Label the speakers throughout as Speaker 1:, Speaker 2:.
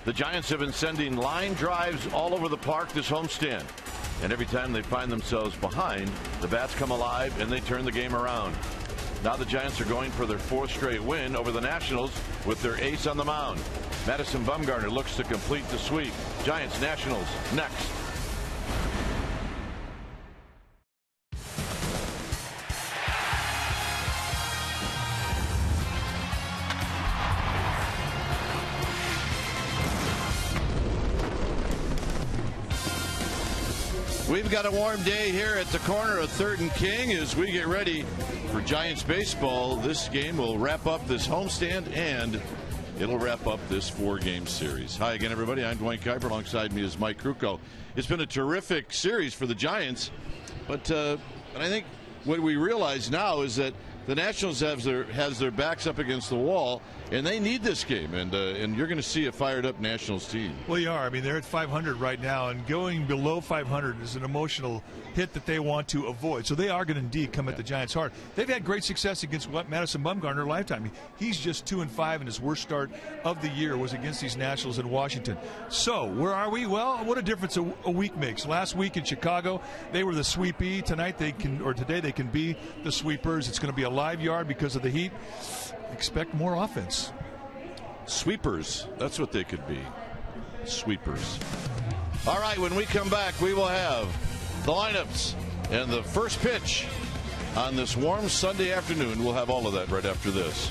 Speaker 1: The Giants have been sending line drives all over the park this homestand. And every time they find themselves behind, the bats come alive and they turn the game around. Now the Giants are going for their 4th straight win over the Nationals with their ace on the mound. Madison Bumgarner looks to complete the sweep. Giants Nationals next. We've got a warm day here at the corner of 3rd and King as we get ready for Giants baseball. This game will wrap up this homestand and it'll wrap up this 4-game series. Hi again, everybody. I'm Dwayne Kuiper. Alongside me is Mike Krukow. It's been a terrific series for the Giants, but I think what we realize now is that the Nationals has their backs up against the wall, and they need this game, and you're going to see a fired-up Nationals team.
Speaker 2: Well, you are. I mean, they're at 500 right now, and going below 500 is an emotional hit that they want to avoid. So they are going to indeed come at the Giants hard. They've had great success against Madison Bumgarner lifetime. He's just 2-5, and his worst start of the year was against these Nationals in Washington. So where are we? Well, what a difference a week makes. Last week in Chicago, they were the sweepee. Today they can be the sweepers. It's going to be a live yard because of the heat. Expect more offense.
Speaker 1: Sweepers. That's what they could be. Sweepers. All right, when we come back, we will have the lineups and the first pitch on this warm Sunday afternoon. We'll have all of that right after this.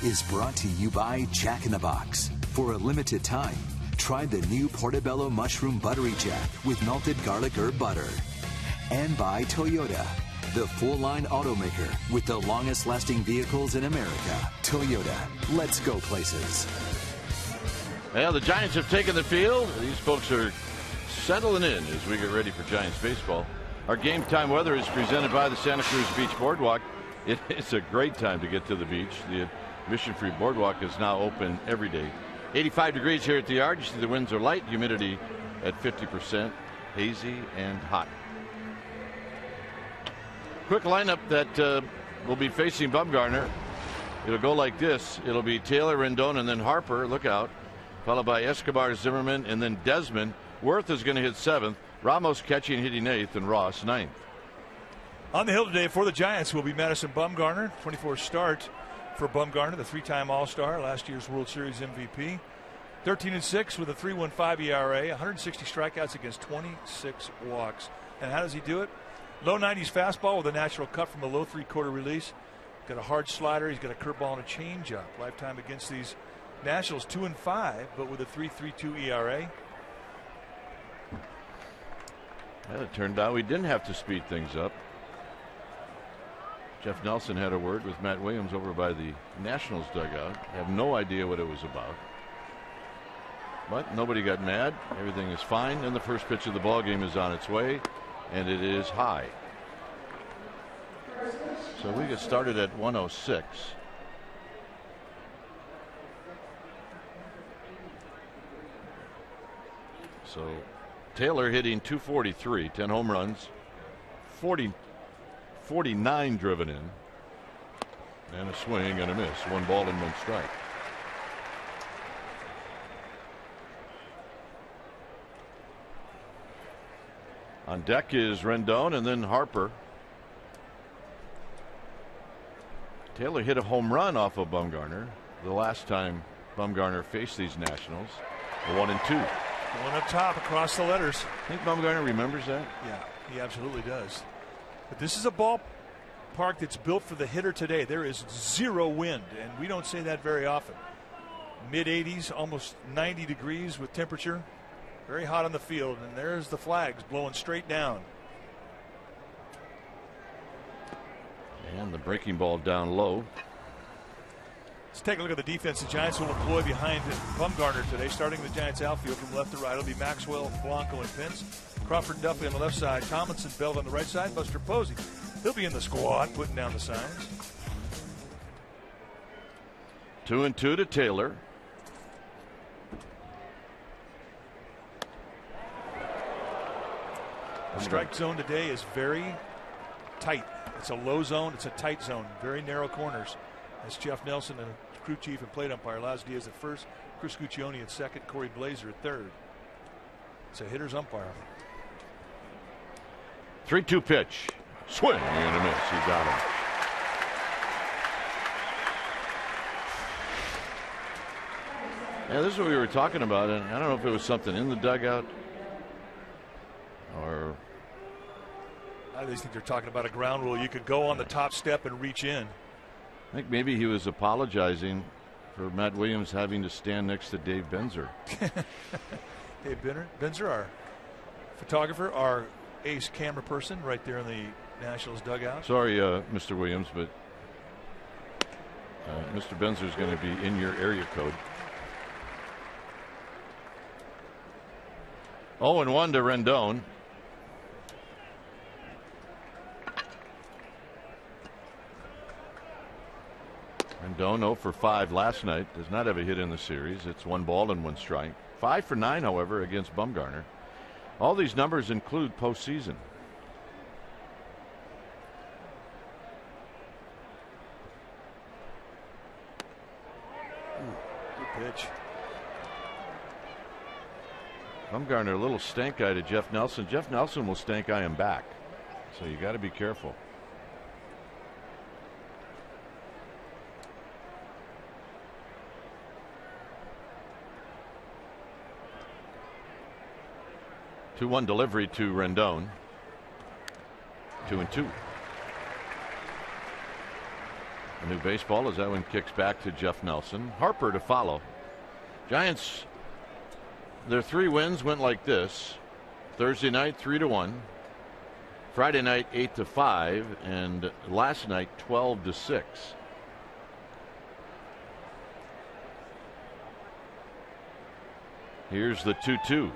Speaker 3: Is brought to you by Jack in the Box. For a limited time, try the new Portobello Mushroom Buttery Jack with melted garlic herb butter. And by Toyota, the full-line automaker with the longest-lasting vehicles in America. Toyota, let's go places.
Speaker 1: Well, the Giants have taken the field. These folks are settling in as we get ready for Giants baseball. Our game time weather is presented by the Santa Cruz Beach Boardwalk. It's a great time to get to the beach. The Mission-free boardwalk is now open every day. 85 degrees here at the yard. You see the winds are light, humidity at 50%, hazy and hot. Quick lineup that will be facing Bumgarner. It'll go like this. It'll be Taylor, Rendon, and then Harper. Look out. Followed by Escobar, Zimmerman, and then Desmond. Worth is going to hit 7th. Ramos catching, hitting 8th, and Ross 9th.
Speaker 2: On the hill today for the Giants will be Madison Bumgarner. 24 start for Bumgarner, the 3-time All-Star, last year's World Series MVP. 13-6 with a 3.15 ERA, 160 strikeouts against 26 walks. And how does he do it? Low 90s fastball with a natural cut from the low 3/4 release. Got a hard slider. He's got a curveball and a changeup. Lifetime against these Nationals 2-5, but with a 3.32 ERA.
Speaker 1: Well, it turned out we didn't have to speed things up. Jeff Nelson had a word with Matt Williams over by the Nationals dugout. I have no idea what it was about. But nobody got mad. Everything is fine. And the first pitch of the ball game is on its way. And it is high. So we get started at 106. So Taylor hitting 243, 10 home runs, 49 driven in, and a swing and a miss. 1 ball and 1 strike. On deck is Rendon and then Harper. Taylor hit a home run off of Bumgarner the last time Bumgarner faced these Nationals. 1-2.
Speaker 2: One up top across the letters.
Speaker 1: I think Bumgarner remembers that.
Speaker 2: Yeah, he absolutely does. But this is a ballpark that's built for the hitter today. There is 0 wind, and we don't say that very often. Mid-80s, almost 90 degrees with temperature. Very hot on the field, and there's the flags blowing straight down.
Speaker 1: And the breaking ball down low.
Speaker 2: Let's take a look at the defense the Giants will employ behind Bumgarner today. Starting the Giants outfield from left to right, it'll be Maxwell, Blanco, and Pence. Crawford and Duffy on the left side. Tomlinson, Belt on the right side. Buster Posey, he'll be in the squad, putting down the signs.
Speaker 1: 2-2 to Taylor.
Speaker 2: The strike zone today is very tight. It's a low zone. It's a tight zone. Very narrow corners. As Jeff Nelson, and crew chief and plate umpire, Laz Diaz at first, Chris Guccione at second, Corey Blazer at third. It's a hitter's umpire.
Speaker 1: 3-2 pitch. Swing and a miss. He got him. Yeah, this is what we were talking about, and I don't know if it was something in the dugout or.
Speaker 2: I just think they're talking about a ground rule. You could go on the top step and reach in.
Speaker 1: I think maybe he was apologizing for Matt Williams having to stand next to Dave Benzer.
Speaker 2: Dave Benzer, our photographer, our ace camera person right there in the Nationals dugout.
Speaker 1: Sorry, Mr. Williams, but Mr. Benzer is going to be in your area code. 0-1 to Rendon. Rendon 0 for 5 last night. Does not have a hit in the series. It's 1 ball and 1 strike. 5 for 9, however, against Bumgarner. All these numbers include postseason.
Speaker 2: Good pitch.
Speaker 1: Bumgarner, a little stank eye to Jeff Nelson. Jeff Nelson will stank eye him back. So you got to be careful. Two-one delivery to Rendon. 2-2. A new baseball as that one kicks back to Jeff Nelson. Harper to follow. Giants, their 3 wins went like this. Thursday night 3-1. Friday night 8-5, and last night 12-6. Here's the 2-2.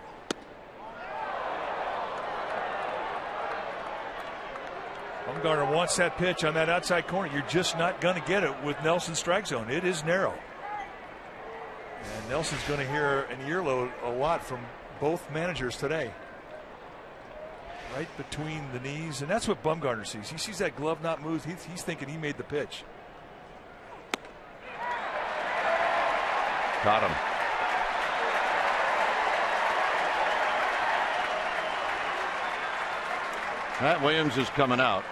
Speaker 2: Bumgarner wants that pitch on that outside corner. You're just not going to get it with Nelson's strike zone. It is narrow. And Nelson's going to hear an earload a lot from both managers today. right between the knees, and that's what Bumgarner sees. He sees that glove not move. He's thinking he made the pitch.
Speaker 1: Got him. Matt Williams is coming out.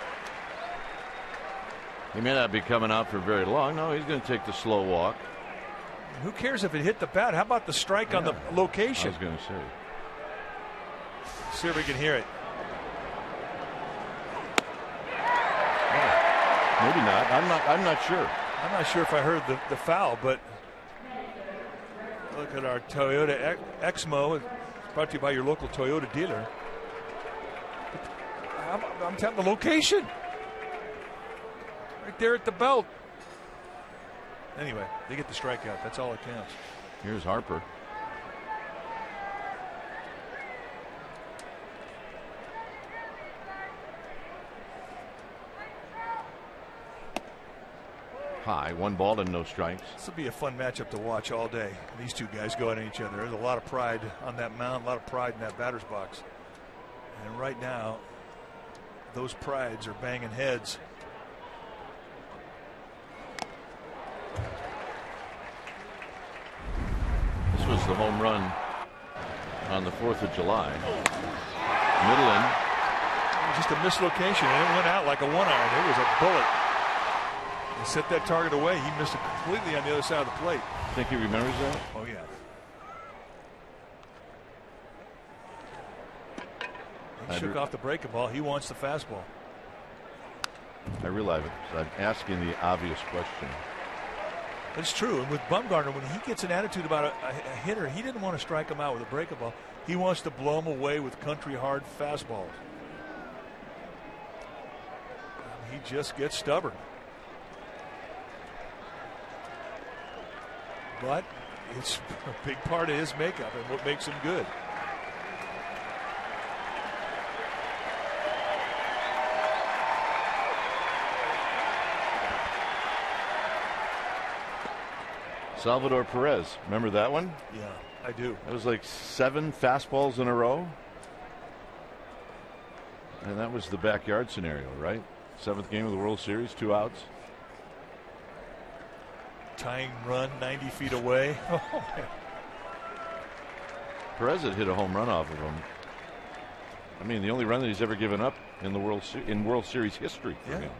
Speaker 1: He may not be coming out for very long. No, he's going to take the slow walk.
Speaker 2: Who cares if it hit the bat? How about the strike on the location?
Speaker 1: I was going to say.
Speaker 2: See if we can hear it.
Speaker 1: Maybe not. I'm not sure.
Speaker 2: I'm not sure if I heard the foul, but look at our Toyota Exmo. It's brought to you by your local Toyota dealer. I'm telling the location. Right there at the belt. Anyway, they get the strikeout. That's all that counts.
Speaker 1: Here's Harper. High, 1 ball and no strikes.
Speaker 2: This will be a fun matchup to watch all day. These two guys go at each other. There's a lot of pride on that mound, a lot of pride in that batter's box. And right now, those prides are banging heads.
Speaker 1: This was the home run on the 4th of July. Middle in.
Speaker 2: Just a mislocation, and it went out like a 1-iron. It was a bullet. He set that target away. He missed it completely on the other side of the plate.
Speaker 1: Think he remembers that?
Speaker 2: Oh, yeah. He shook off the breaking ball. He wants the fastball.
Speaker 1: I realize it. I'm asking the obvious question.
Speaker 2: It's true. And with Bumgarner, when he gets an attitude about a hitter, he didn't want to strike him out with a breaking ball. He wants to blow him away with country hard fastballs. He just gets stubborn. But it's a big part of his makeup and what makes him good.
Speaker 1: Salvador Perez, remember that one?
Speaker 2: Yeah, I do.
Speaker 1: It was like 7 fastballs in a row. And that was the backyard scenario, right? 7th game of the World Series, 2 outs.
Speaker 2: Tying run 90 feet away. Oh, man.
Speaker 1: Perez had hit a home run off of him. I mean, the only run that he's ever given up in the World Series history for him.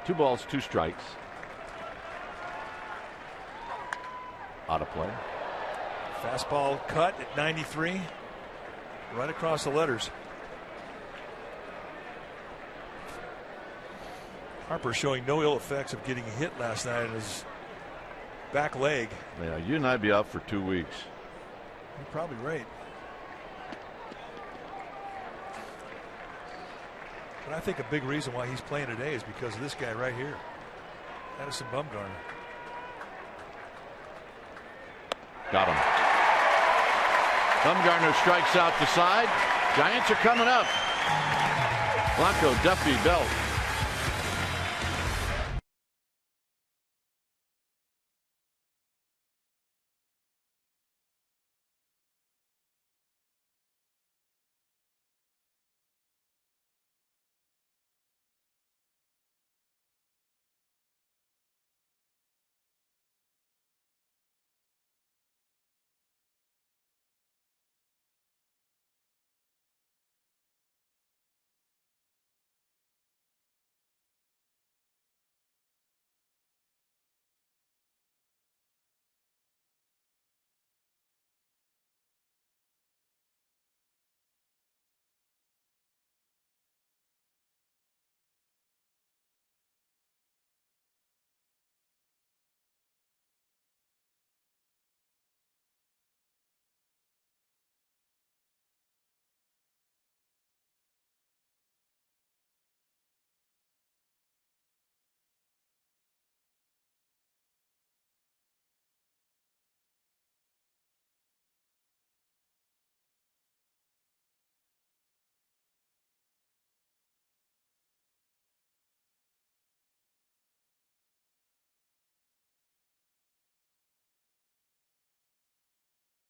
Speaker 1: 2 balls, 2 strikes. Out of play.
Speaker 2: Fastball cut at 93. Right across the letters. Harper showing no ill effects of getting hit last night in his back leg.
Speaker 1: Yeah, you and I'd be out for 2 weeks.
Speaker 2: You're probably right. But I think a big reason why he's playing today is because of this guy right here, Madison Bumgarner.
Speaker 1: Got him. Bumgarner strikes out the side. Giants are coming up. Blanco, Duffy, Belt.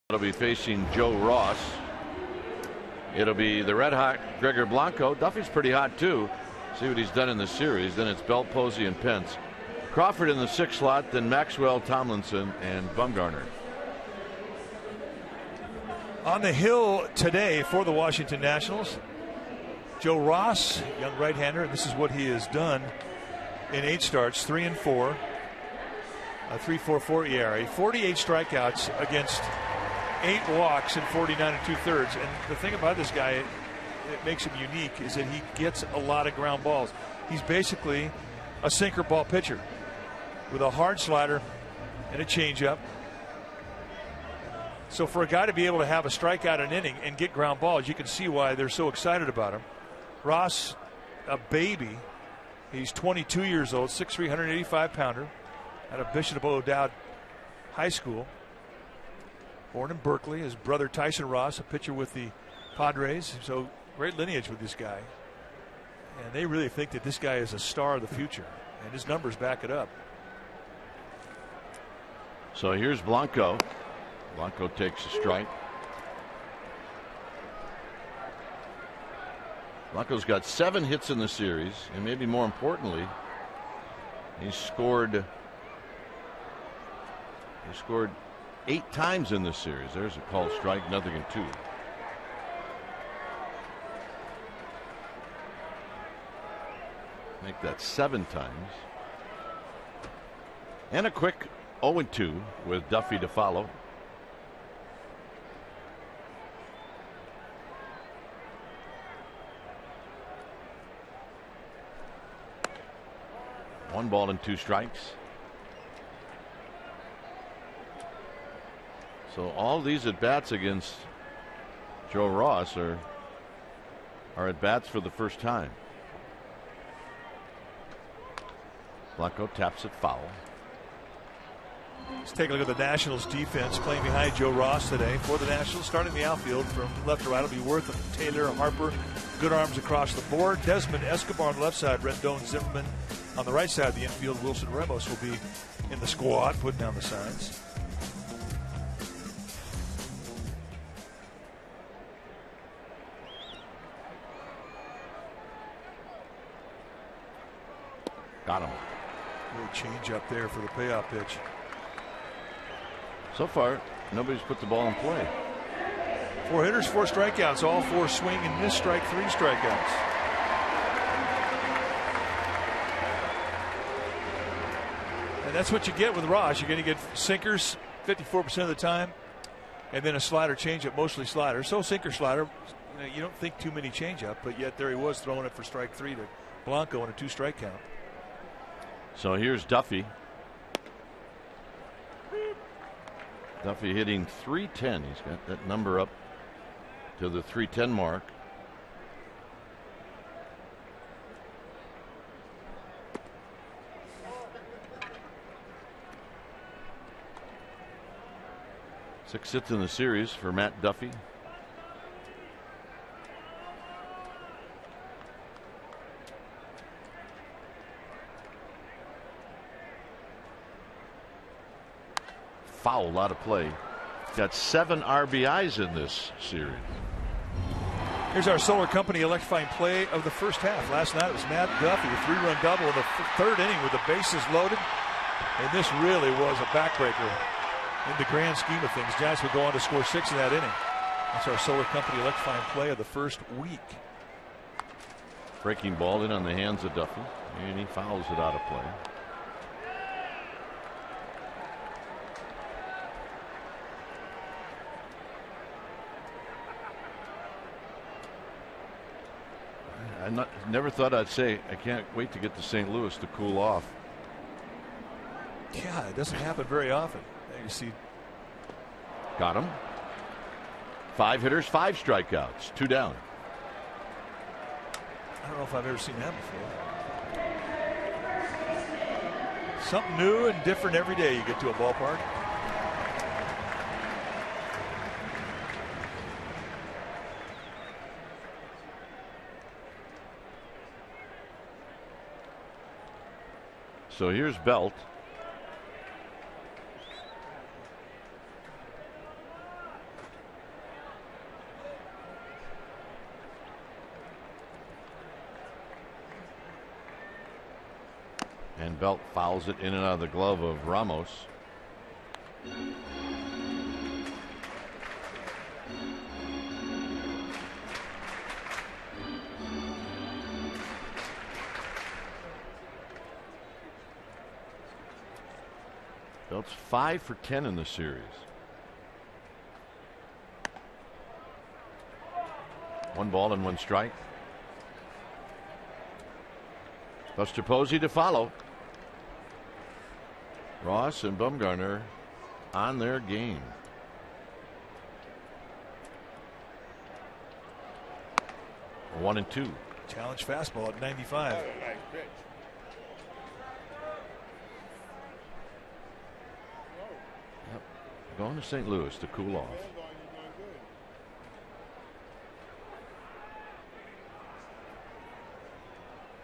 Speaker 1: It'll be facing Joe Ross. It'll be the red hot Gregor Blanco. Duffy's pretty hot too. See what he's done in the series. Then it's Belt, Posey, and Pence. Crawford in the 6th slot. Then Maxwell, Tomlinson, and Bumgarner.
Speaker 2: On the hill today for the Washington Nationals, Joe Ross, young right-hander, and this is what he has done in 8 starts, 3-4, a 3.44 ERA, 48 strikeouts against 8 walks in 49 2/3. And the thing about this guy, it makes him unique, is that he gets a lot of ground balls. He's basically a sinker ball pitcher with a hard slider and a changeup. So for a guy to be able to have a strikeout an inning and get ground balls, you can see why they're so excited about him. Ross, a baby. He's 22 years old, 6'3", 185-pounder, out of Bishop O'Dowd High School. Born in Berkeley. His brother Tyson Ross, a pitcher with the Padres. So great lineage with this guy. And they really think that this guy is a star of the future. And his numbers back it up.
Speaker 1: So here's Blanco. Blanco takes a strike. Blanco's got 7 hits in the series, and maybe more importantly, he scored 8 times in this series. There's a called strike, 0-2. Make that 7 times. And a quick 0-2 with Duffy to follow. One ball and 2 strikes. So all these at bats against Joe Ross are at bats for the first time. Blanco taps it foul.
Speaker 2: Let's take a look at the Nationals defense playing behind Joe Ross today. For the Nationals, starting the outfield from left to right will be Worth, Taylor, Harper. Good arms across the board. Desmond Escobar on the left side. Rendon, Zimmerman on the right side of the infield. Wilson Ramos will be in the squad, putting down the signs.
Speaker 1: Got him.
Speaker 2: Little change up there for the payoff pitch.
Speaker 1: So far, nobody's put the ball in play.
Speaker 2: 4 hitters, 4 strikeouts, all 4 swing and miss strike, 3 strikeouts. And that's what you get with Ross. You're going to get sinkers 54% of the time, and then a slider changeup, mostly slider. So sinker slider, you don't think too many changeup, but yet there he was throwing it for strike 3 to Blanco in a 2-strike count.
Speaker 1: So here's Duffy. Duffy hitting .310. He's got that number up to the .310 mark. Six hits in the series for Matt Duffy. Foul out of play. Got 7 RBIs in this series.
Speaker 2: Here's our Solar Company electrifying play of the first half. Last night it was Matt Duffy, a 3-run double in the 3rd inning with the bases loaded. And this really was a backbreaker in the grand scheme of things. Giants would go on to score 6 in that inning. That's our Solar Company electrifying play of the first week.
Speaker 1: Breaking ball in on the hands of Duffy, and he fouls it out of play. Never thought I'd say I can't wait to get to St. Louis to cool off.
Speaker 2: Yeah, it doesn't happen very often. You see.
Speaker 1: Got him. 5 hitters, 5 strikeouts, 2 down.
Speaker 2: I don't know if I've ever seen that before. Something new and different every day you get to a ballpark.
Speaker 1: So here's Belt. And Belt fouls it in and out of the glove of Ramos. Belt's 5 for 10 in the series. One ball and one strike. Buster Posey to follow. Ross and Bumgarner on their game. One and two.
Speaker 2: Challenge fastball at 95.
Speaker 1: Yep. Going to St. Louis to cool off.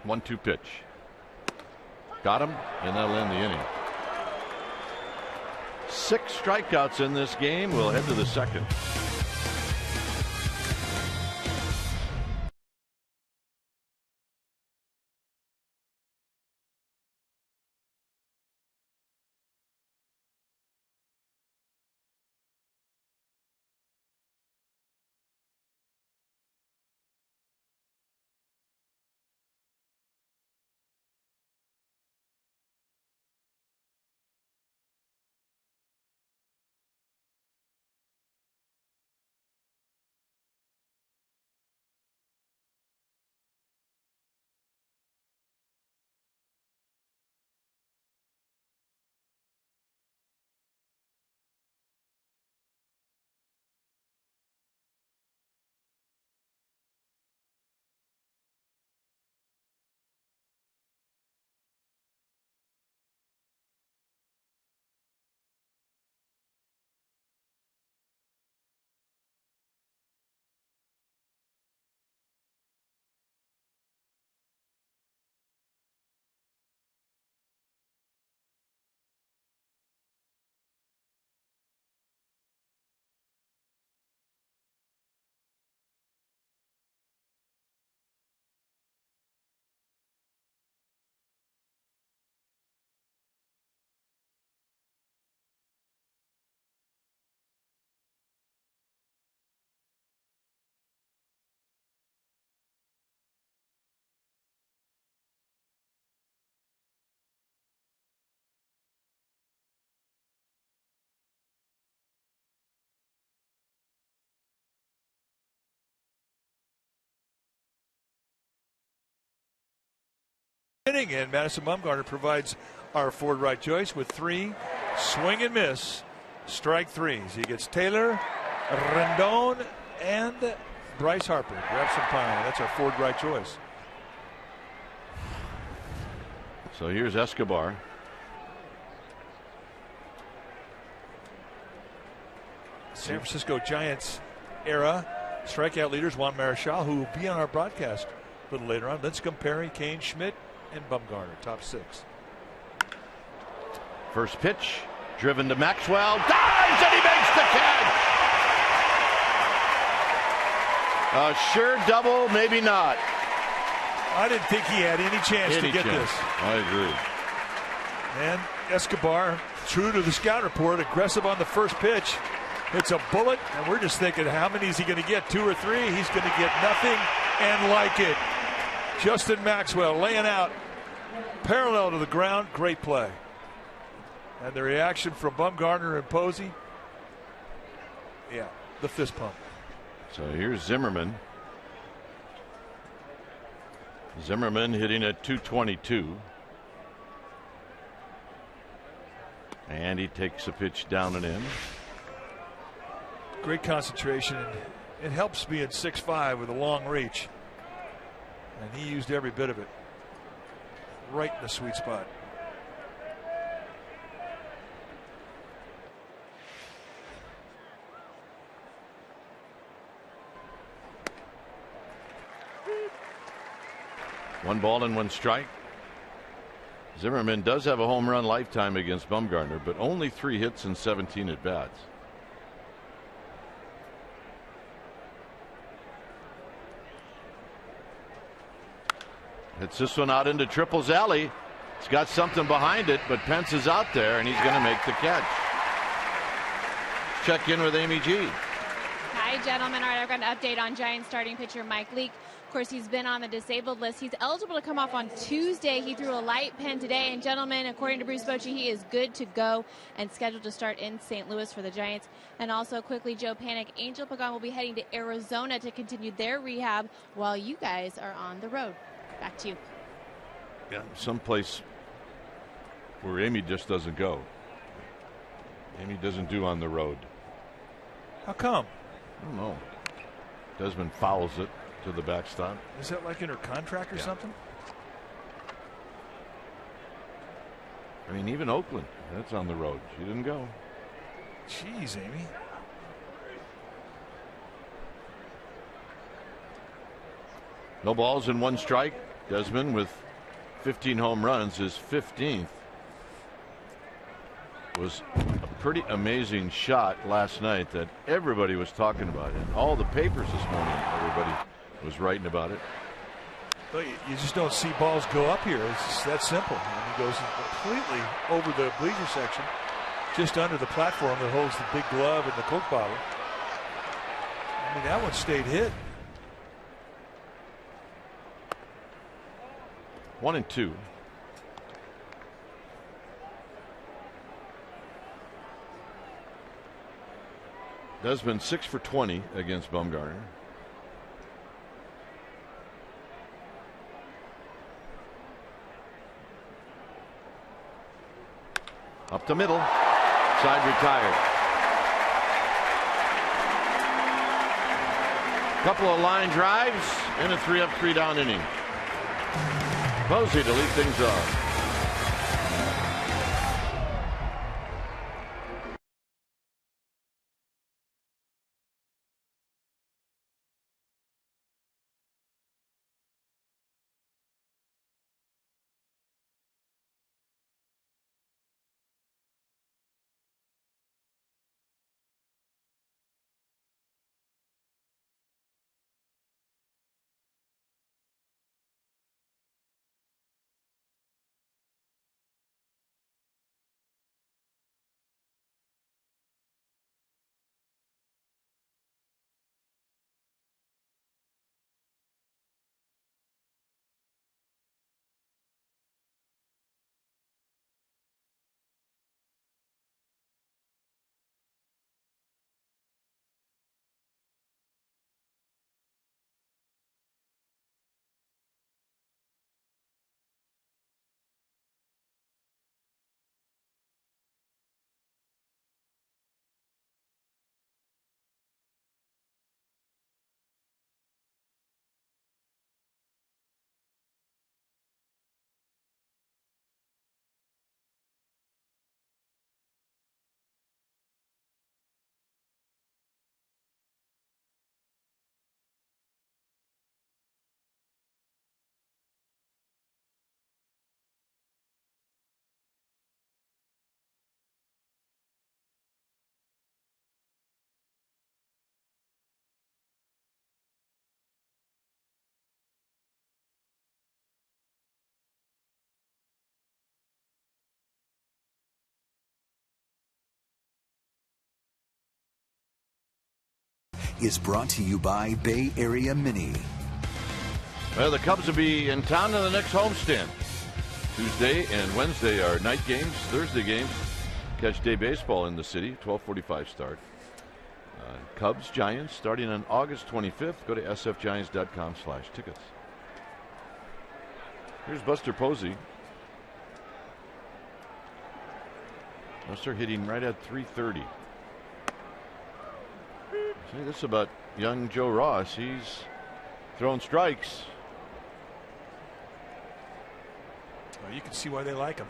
Speaker 1: One-two pitch. Got him, and that'll end the inning. 6 strikeouts in this game. We'll head to the second.
Speaker 2: Inning, and Madison Bumgarner provides our forward right choice with 3 swing and miss strike threes. He gets Taylor, Rendon, and Bryce Harper. Grab some pile. That's our forward right choice.
Speaker 1: So here's Escobar.
Speaker 2: San Francisco Giants era strikeout leaders Juan Marichal, who will be on our broadcast a little later on. Lincecum, Perry, Kane, Schmidt, and Bumgarner, top 6.
Speaker 1: First pitch, driven to Maxwell, dives, and he makes the catch. A sure double, maybe not.
Speaker 2: I didn't think he had any chance to get this.
Speaker 1: I agree.
Speaker 2: And Escobar, true to the scout report, aggressive on the first pitch. It's a bullet, and we're just thinking, how many is he going to get? 2 or 3? He's going to get nothing and like it. Justin Maxwell laying out parallel to the ground. Great play. And the reaction from Bumgarner and Posey. Yeah, the fist pump.
Speaker 1: So here's Zimmerman. Zimmerman hitting at 222. And he takes a pitch down and in.
Speaker 2: Great concentration. It helps being 6'5" with a long reach. And he used every bit of it. Right in the sweet spot.
Speaker 1: One ball and one strike. Zimmerman does have a home run lifetime against Bumgarner, but only 3 hits and 17 at bats. Hits this one out into Triple's alley. It's got something behind it, but Pence is out there, and he's going to make the catch. Check in with Amy G.
Speaker 4: Hi, gentlemen. All right, I've got an update on Giants starting pitcher Mike Leake. Of course, he's been on the disabled list. He's eligible to come off on Tuesday. He threw a light pen today. And, gentlemen, according to Bruce Bochy, he is good to go and scheduled to start in St. Louis for the Giants. And also, quickly, Joe Panic, Angel Pagan will be heading to Arizona to continue their rehab while you guys are on the road. Back to you.
Speaker 1: Yeah, someplace where Amy just doesn't go. Amy doesn't do on the road.
Speaker 2: How come?
Speaker 1: I don't know. Desmond fouls it to the backstop.
Speaker 2: Is that like in her contract or something?
Speaker 1: I mean, even Oakland, that's on the road. She didn't go.
Speaker 2: Jeez, Amy.
Speaker 1: No balls and 1 strike. Desmond with 15 home runs, his 15th. Was a pretty amazing shot last night that everybody was talking about. In all the papers this morning, everybody was writing about it.
Speaker 2: But you just don't see balls go up here. It's just that simple. And he goes completely over the bleacher section, just under the platform that holds the big glove and the Coke bottle. I mean, that one stayed hit.
Speaker 1: 1-2. Desmond 6 for 20 against Bumgarner. Up the middle. Side retired. Couple of line drives and a 3-up, 3-down inning. Posey to lead things off.
Speaker 3: Is brought to you by Bay Area Mini.
Speaker 1: Well, the Cubs will be in town in the next homestand. Tuesday and Wednesday are night games. Thursday game, catch day baseball in the city. 12:45 start. Cubs Giants starting on August 25th. Go to sfgiants.com/tickets. Here's Buster Posey. Buster hitting right at 330. See, this is about young Joe Ross. He's throwing strikes.
Speaker 2: Well, you can see why they like him.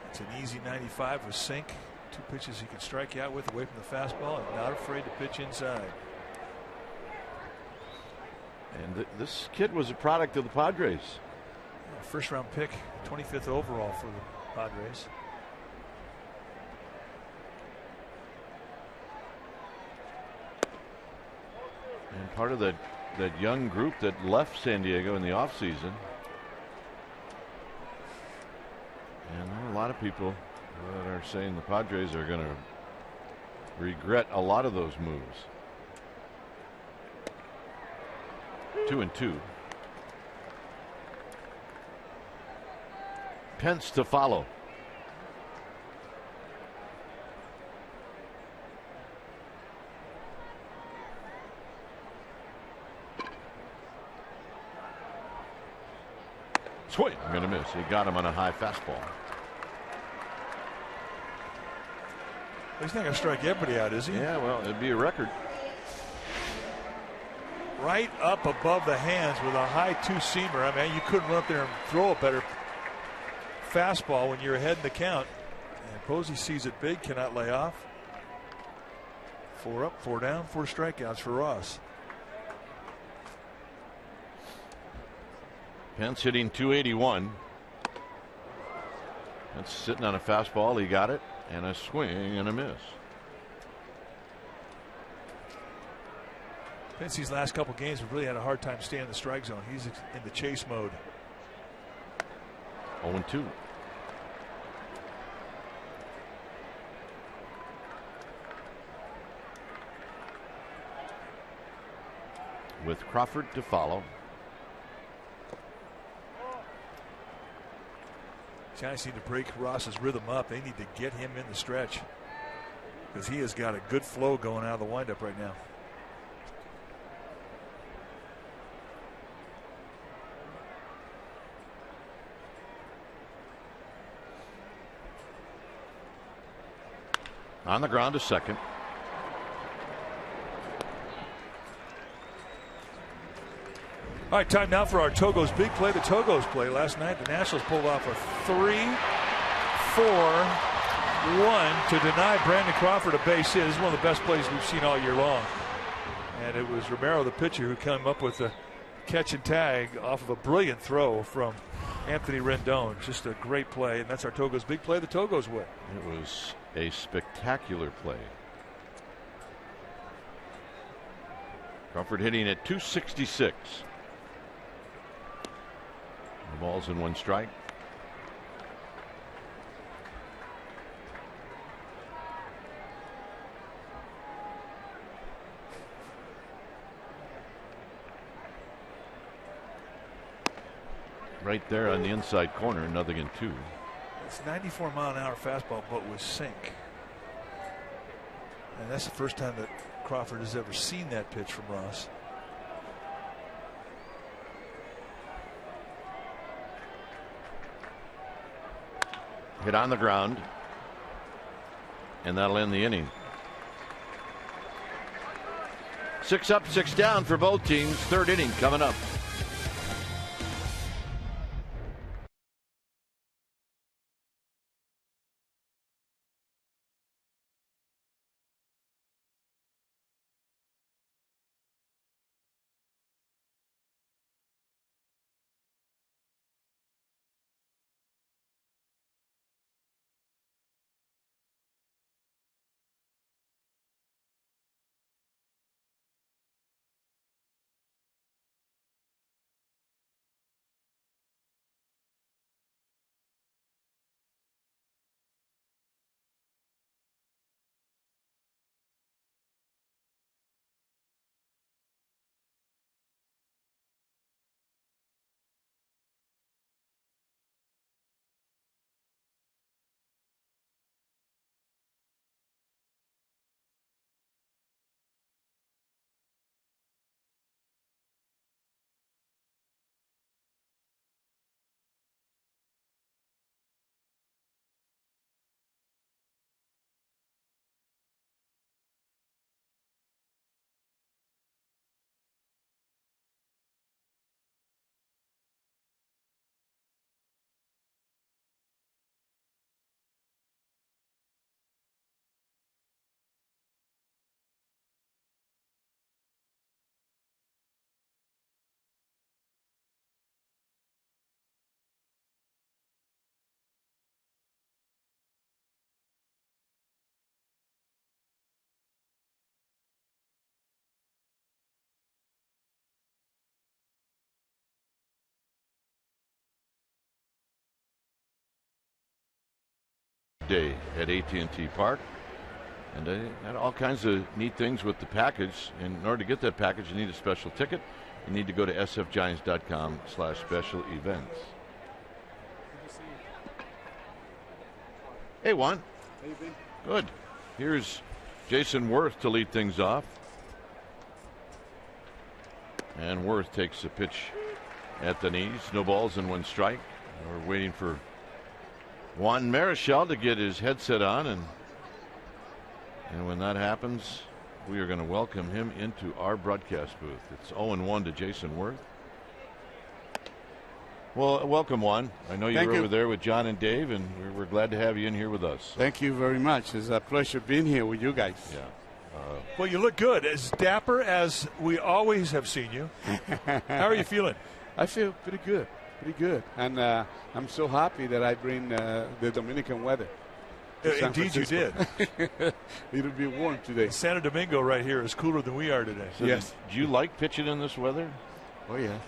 Speaker 2: It's an easy 95 with sink. 2 pitches he can strike you out with away from the fastball and not afraid to pitch inside.
Speaker 1: And this kid was a product of the Padres.
Speaker 2: Yeah, first round pick, 25th overall for the Padres.
Speaker 1: And part of that young group that left San Diego in the offseason. lot of people that are saying the Padres are going to regret a lot of those moves. 2-2. Pence to follow. Swing, going to miss. He got him on a high fastball.
Speaker 2: He's not going to strike everybody out, is he?
Speaker 1: Yeah, well, it'd be a record.
Speaker 2: Right up above the hands with a high two-seamer. I mean, you couldn't run up there and throw a better fastball when you're ahead in the count. And Posey sees it big, cannot lay off. 4 up, 4 down, 4 strikeouts for Ross.
Speaker 1: Pence hitting .281. That's sitting on a fastball. He got it, and a swing and a miss.
Speaker 2: Pence these last couple games have really had a hard time staying in the strike zone. He's in the chase mode.
Speaker 1: 0-2. With Crawford to follow.
Speaker 2: Giants need to break Ross's rhythm up. They need to get him in the stretch because he has got a good flow going out of the windup right now.
Speaker 1: On the ground to second.
Speaker 2: All right, time now for our Togo's big play. The Togo's play. Last night, the Nationals pulled off a 3-4-1 to deny Brandon Crawford a base hit. This is one of the best plays we've seen all year long. And it was Romero, the pitcher, who came up with the catch and tag off of a brilliant throw from Anthony Rendon. Just a great play, and that's our Togo's big play. The Togo's way.
Speaker 1: It was a spectacular play. Crawford hitting at .266. The ball's in 1 strike. Right there on the inside corner, 0-2.
Speaker 2: It's 94-mile-an-hour fastball, but with sink. And that's the first time that Crawford has ever seen that pitch from Ross.
Speaker 1: Hit on the ground, and that'll end the inning. 6 up, 6 down for both teams. 3rd inning coming up. day at AT Park. And they had all kinds of neat things with the package. And in order to get that package, you need a special ticket. You need to go to sfgiants.com/special events. Hey, Juan.
Speaker 5: How you been?
Speaker 1: Good. Here's Jason Worth to lead things off. And Worth takes a pitch at the knees. No balls and 1 strike. We're waiting for Juan Marichal to get his headset on. And when that happens, we are going to welcome him into our broadcast booth. It's 0-1 to Jason Worth. Well, welcome, Juan. I know you were over there with John and Dave, and we're glad to have you in here with us.
Speaker 5: Thank you very much. It's a pleasure being here with you guys.
Speaker 1: Yeah.
Speaker 2: Well, you look good, as dapper as we always have seen you. How are you feeling?
Speaker 5: I feel pretty good, and I'm so happy that I bring the Dominican weather.
Speaker 2: Indeed, you did.
Speaker 5: It'll be warm today.
Speaker 2: Santo Domingo right here is cooler than we are today.
Speaker 1: So
Speaker 5: yes.
Speaker 1: Do you like pitching in this weather?
Speaker 5: Oh yeah.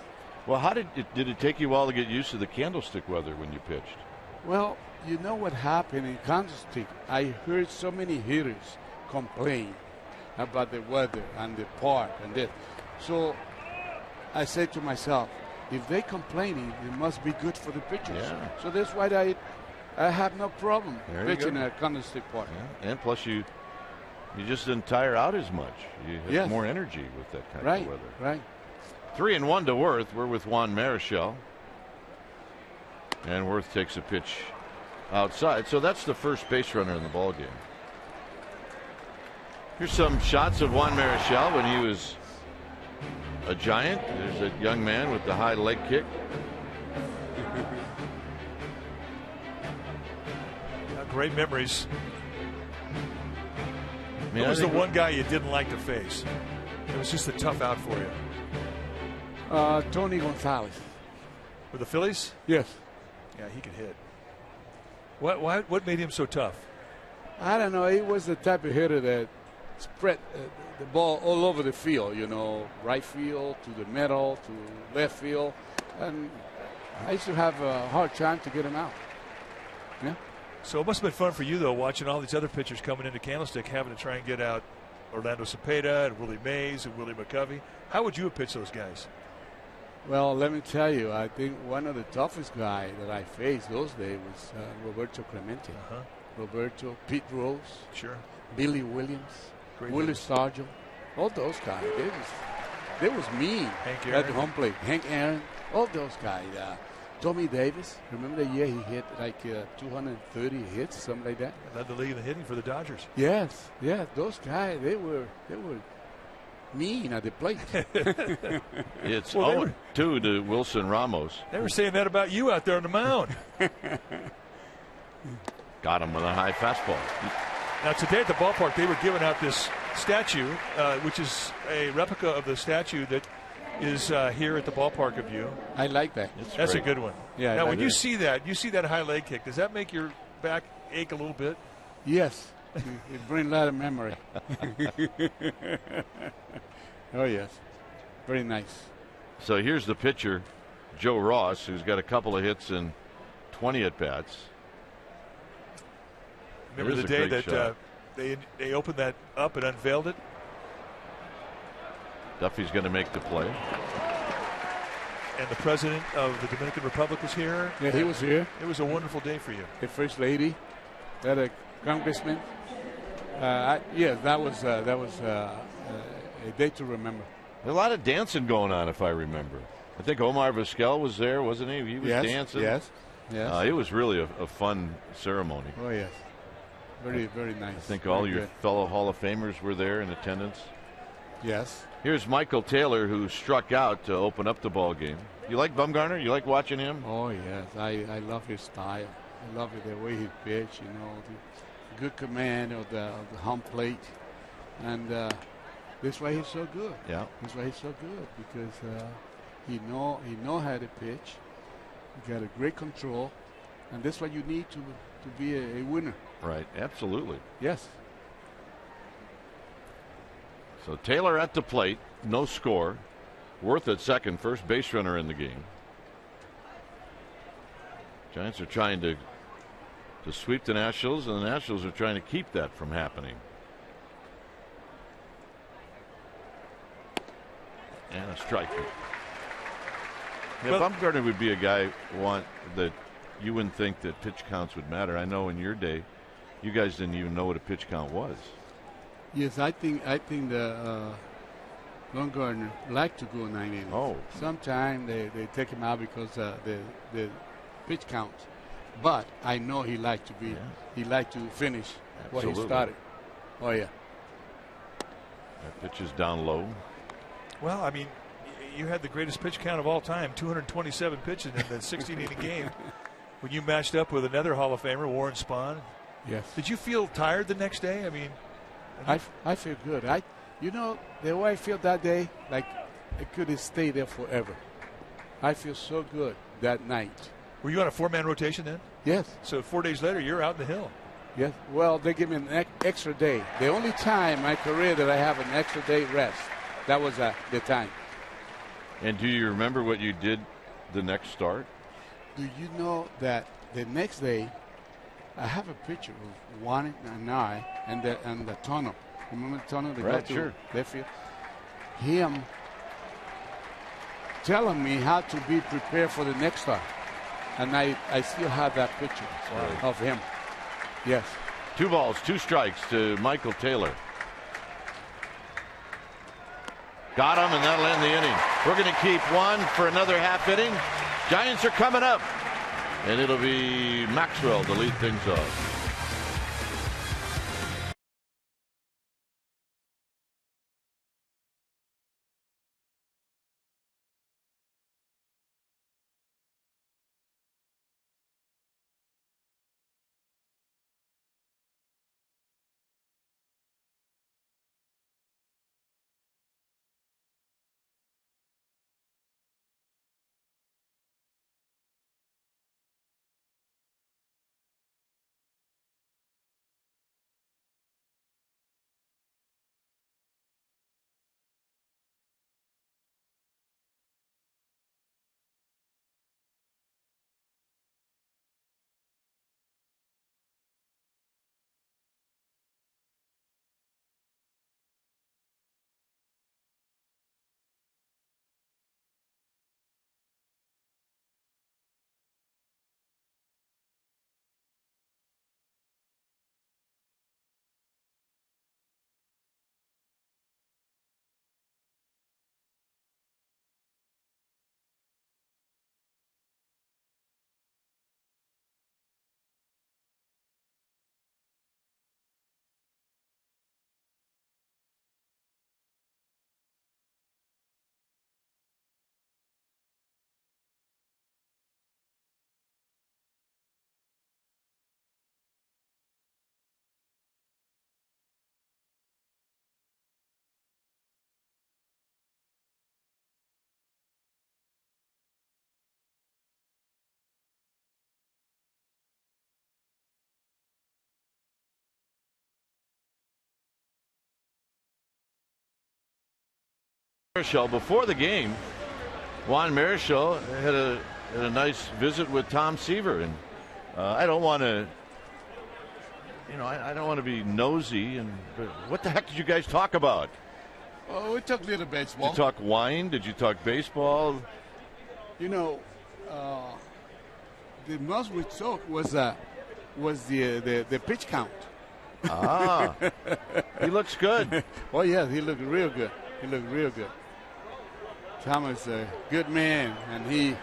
Speaker 1: Well, how did it take you a while to get used to the candlestick weather when you pitched?
Speaker 5: Well, you know what happened in Candlestick? I heard so many hitters complain about the weather and the park and this. So I said to myself, if they complaining, it must be good for the pitchers.
Speaker 1: Yeah.
Speaker 5: So that's why I have no problem pitching at Candlestick Park.
Speaker 1: Yeah. And plus you just didn't tire out as much. You had more energy with that kind of weather.
Speaker 5: Right.
Speaker 1: 3-1 to Worth. We're with Juan Marichal. And Worth takes a pitch outside. So that's the first base runner in the ball game. Here's some shots of Juan Marichal when he was a Giant. There's a young man with the high leg kick.
Speaker 2: Great memories.
Speaker 1: Man,
Speaker 2: Who was the one guy you didn't like to face? It was just a tough out for you.
Speaker 5: Tony Gonzalez.
Speaker 2: For the Phillies?
Speaker 5: Yes.
Speaker 2: Yeah, he could hit. What made him so tough?
Speaker 5: I don't know. He was the type of hitter that spread the ball all over the field, right field to the middle to left field. And I used to have a hard time to get him out. Yeah.
Speaker 2: So it must have been fun for you, though, watching all these other pitchers coming into Candlestick, having to try and get out Orlando Cepeda and Willie Mays and Willie McCovey. How would you have pitched those guys?
Speaker 5: Well, let me tell you, I think one of the toughest guys that I faced those days was Roberto Clemente. Roberto, Pete Rose,
Speaker 2: sure,
Speaker 5: Billy Williams,
Speaker 2: great
Speaker 5: Willie Sargent, all those guys. They was mean at the home plate. Hank Aaron, all those guys. Tommy Davis, remember the year he hit like 230 hits, something like that?
Speaker 2: Led the league in the hitting for the Dodgers.
Speaker 5: Yes, those guys, they were mean at the plate.
Speaker 1: It's 0-2 to Wilson Ramos.
Speaker 2: They were saying that about you out there on the mound.
Speaker 1: Got him with a high fastball.
Speaker 2: Now today at the ballpark, they were giving out this statue, which is a replica of the statue that is here at the ballpark of you.
Speaker 5: I like that.
Speaker 2: That's a good one.
Speaker 5: Yeah.
Speaker 2: Now, when you see that high leg kick, does that make your back ache a little bit?
Speaker 5: Yes. It brings a lot of memory. Oh, yes. Very nice.
Speaker 1: So here's the pitcher, Joe Ross, who's got a couple of hits and 20 at-bats.
Speaker 2: Remember the day that they opened that up and unveiled it?
Speaker 1: Duffy's going to make the play.
Speaker 2: And the president of the Dominican Republic was here.
Speaker 5: Yeah, he was here.
Speaker 2: It was a wonderful day for you.
Speaker 5: The first lady, that congressman. That was a day to remember.
Speaker 1: A lot of dancing going on, if I remember. I think Omar Vizquel was there, wasn't he? He was dancing.
Speaker 5: Yes.
Speaker 1: It was really a fun ceremony.
Speaker 5: Oh yes, very very nice.
Speaker 1: I think all your fellow Hall of Famers were there in attendance.
Speaker 5: Yes.
Speaker 1: Here's Michael Taylor, who struck out to open up the ball game. You like Bumgarner? You like watching him?
Speaker 5: Oh yes, I love his style. I love the way he pitched. The good command of the home plate, and that's why he's so good.
Speaker 1: Yeah,
Speaker 5: that's why he's so good because he know how to pitch. He got a great control, and that's what you need to be a winner.
Speaker 1: Right. Absolutely.
Speaker 5: Yes.
Speaker 1: So Taylor at the plate, no score. Worth at second, first base runner in the game. Giants are trying to to sweep the Nationals, and the Nationals are trying to keep that from happening. And a strike. Yeah,
Speaker 2: Well,
Speaker 1: Bumgarner would be a guy that you wouldn't think that pitch counts would matter. I know in your day, you guys didn't even know what a pitch count was.
Speaker 5: Yes, I think the Bumgarner like to go 9 innings.
Speaker 1: Oh.
Speaker 5: Sometimes they take him out because the pitch count. But I know he liked to finish what he started. Oh yeah.
Speaker 1: That pitch is down low.
Speaker 2: Well, I mean, you had the greatest pitch count of all time, 227 pitches in the 16-inning game. When you matched up with another Hall of Famer, Warren Spahn.
Speaker 5: Yes.
Speaker 2: Did you feel tired the next day? I mean,
Speaker 5: I feel good. The way I feel that day, like I could have stayed there forever. I feel so good that night.
Speaker 2: Were you on a 4-man rotation then?
Speaker 5: Yes.
Speaker 2: So 4 days later, you're out in the hill.
Speaker 5: Yes. Well, they give me an extra day. The only time in my career that I have an extra day rest, that was the time.
Speaker 1: And do you remember what you did the next start?
Speaker 5: Do you know that the next day, I have a picture of Juan and I and the tunnel. Remember the tunnel?
Speaker 1: Right, sure.
Speaker 5: Left field. Him telling me how to be prepared for the next start. And I still have that picture of him. Yes.
Speaker 1: 2 balls, 2 strikes to Michael Taylor. Got him, and that'll end the inning. We're going to keep one for another half inning. Giants are coming up, and it'll be Maxwell to lead things off. Marichal, before the game, Juan Marichal had a nice visit with Tom Seaver, and I don't want to, I don't want to be nosy. But what the heck did you guys talk about?
Speaker 5: Oh, we talked a little baseball.
Speaker 1: Did you talk wine? Did you talk baseball?
Speaker 5: The most we talked was the pitch count.
Speaker 1: Ah, he looks good.
Speaker 5: Oh yeah, he looked real good. He looked real good. Thomas, a good man, and he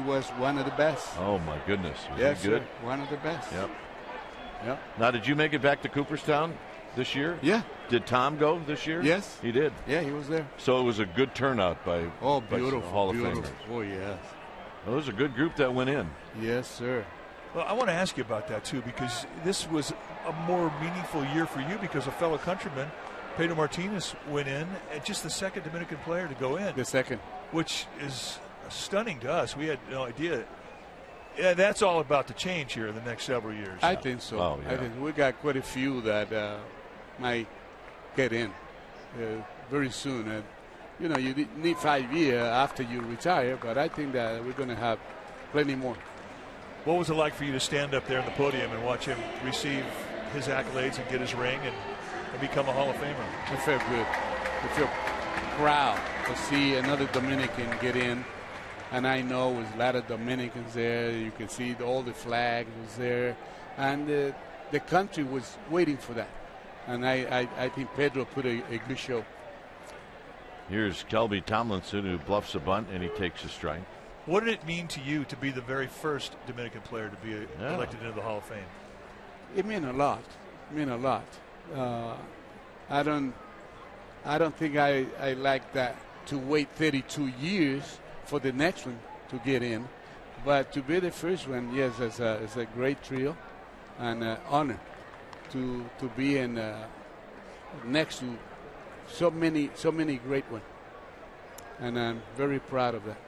Speaker 5: was one of the best.
Speaker 1: Oh my goodness, was
Speaker 5: yes,
Speaker 1: he good?
Speaker 5: Sir. One of the best.
Speaker 1: Yep. Now, did you make it back to Cooperstown this year?
Speaker 5: Yeah.
Speaker 1: Did Tom go this year?
Speaker 5: Yes,
Speaker 1: he did.
Speaker 5: Yeah, he was there.
Speaker 1: So it was a good turnout by
Speaker 5: beautiful
Speaker 1: Hall of
Speaker 5: beautiful.
Speaker 1: Famers.
Speaker 5: Oh yes.
Speaker 1: Well, it was a good group that went in.
Speaker 5: Yes, sir.
Speaker 2: Well, I want to ask you about that too, because this was a more meaningful year for you because a fellow countryman, Pedro Martinez, went in, and just the second Dominican player to go in.
Speaker 5: The second.
Speaker 2: Which is stunning to us. We had no idea. Yeah, that's all about to change here in the next several years.
Speaker 5: I think so.
Speaker 1: Oh, yeah.
Speaker 5: I think we got quite a few that might get in very soon. You need 5 years after you retire, but I think that we're going to have plenty more.
Speaker 2: What was it like for you to stand up there on the podium and watch him receive his accolades and get his ring and become a Hall of Famer?
Speaker 5: I felt good. I feel proud to see another Dominican get in. And I know with a lot of Dominicans there, you can see all the flags was there. And the country was waiting for that. And I think Pedro put a good show.
Speaker 1: Here's Kelby Tomlinson, who bluffs a bunt, and he takes a strike.
Speaker 2: What did it mean to you to be the very first Dominican player to be elected into the Hall of Fame?
Speaker 5: It meant a lot. It meant a lot. I don't think I like that to wait 32 years for the next one to get in, but to be the first one, yes, it's a great thrill and honor to be in next to so many great ones, and I'm very proud of that.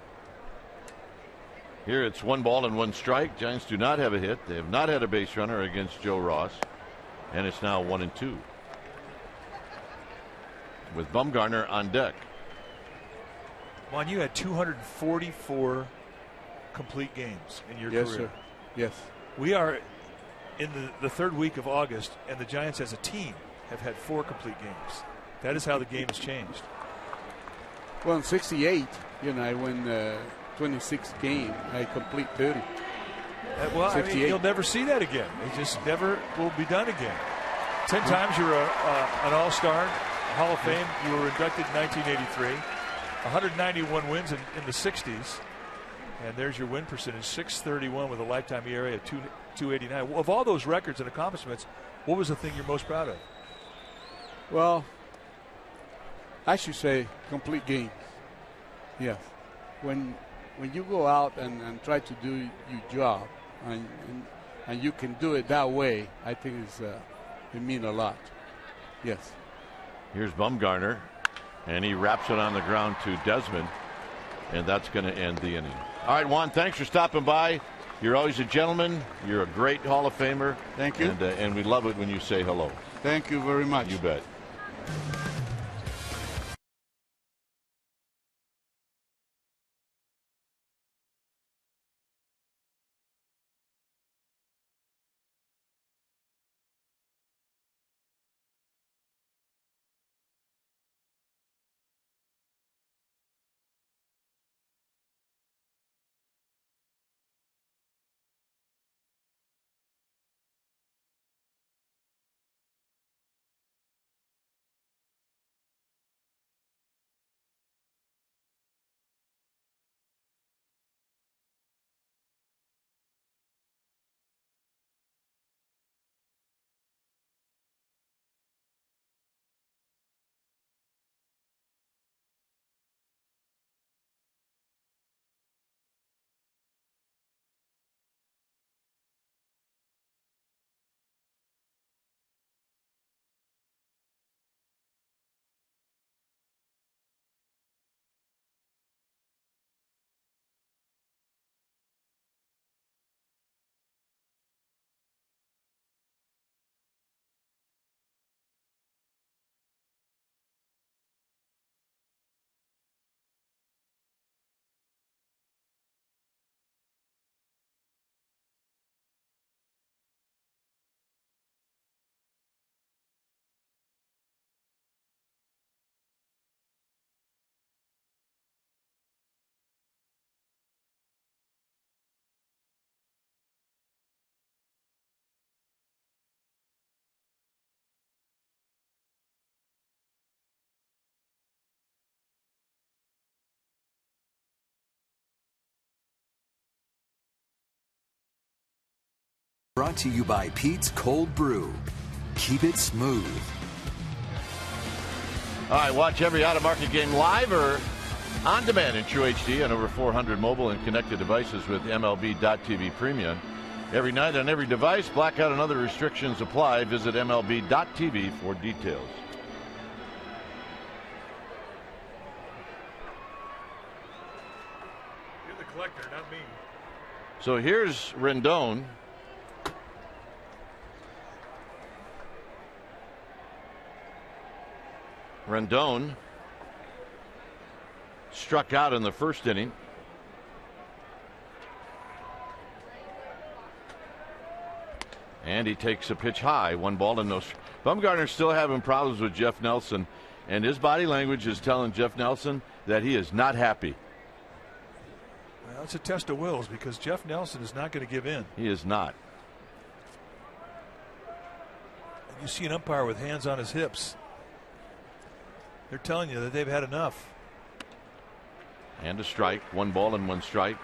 Speaker 1: Here it's 1 ball and 1 strike. Giants do not have a hit. They have not had a base runner against Joe Ross, and it's now 1-2 with Bumgarner on deck.
Speaker 2: Juan, you had 244 complete games in your
Speaker 5: yes,
Speaker 2: career.
Speaker 5: Sir. Yes.
Speaker 2: We are in the 3rd week of August, and the Giants as a team have had 4 complete games. That is how the game has changed.
Speaker 5: Well, in '68, I win 26 game. I complete 30.
Speaker 2: Well, I mean, you'll never see that again. It just never will be done again. 10 times you were an All-Star, Hall of Fame. You were inducted in 1983. 191 wins in the 60s. And there's your win percentage, .631 with a lifetime ERA of 2.89. Of all those records and accomplishments, what was the thing you're most proud of?
Speaker 5: Well, I should say complete games. Yes. When you go out and try to do your job and you can do it that way, I think it means a lot. Yes.
Speaker 1: Here's Bumgarner, and he wraps it on the ground to Desmond, and that's going to end the inning. All right, Juan, thanks for stopping by. You're always a gentleman. You're a great Hall of Famer.
Speaker 5: Thank you.
Speaker 1: And we love it when you say hello.
Speaker 5: Thank you very much.
Speaker 1: You bet.
Speaker 3: Brought to you by Pete's Cold Brew. Keep it smooth.
Speaker 1: All right, watch every out-of-market game live or on demand in True HD on over 400 mobile and connected devices with MLB.TV Premium. Every night on every device, blackout and other restrictions apply. Visit MLB.TV for details.
Speaker 2: You're the collector, not me.
Speaker 1: So here's Rendon. Rendon struck out in the first inning. And he takes a pitch high. 1 ball and no strikes. Bumgarner's still having problems with Jeff Nelson. And his body language is telling Jeff Nelson that he is not happy.
Speaker 2: Well, it's a test of wills because Jeff Nelson is not going to give in.
Speaker 1: He is not.
Speaker 2: And you see an umpire with hands on his hips. They're telling you that they've had enough.
Speaker 1: And a strike. 1 ball and 1 strike.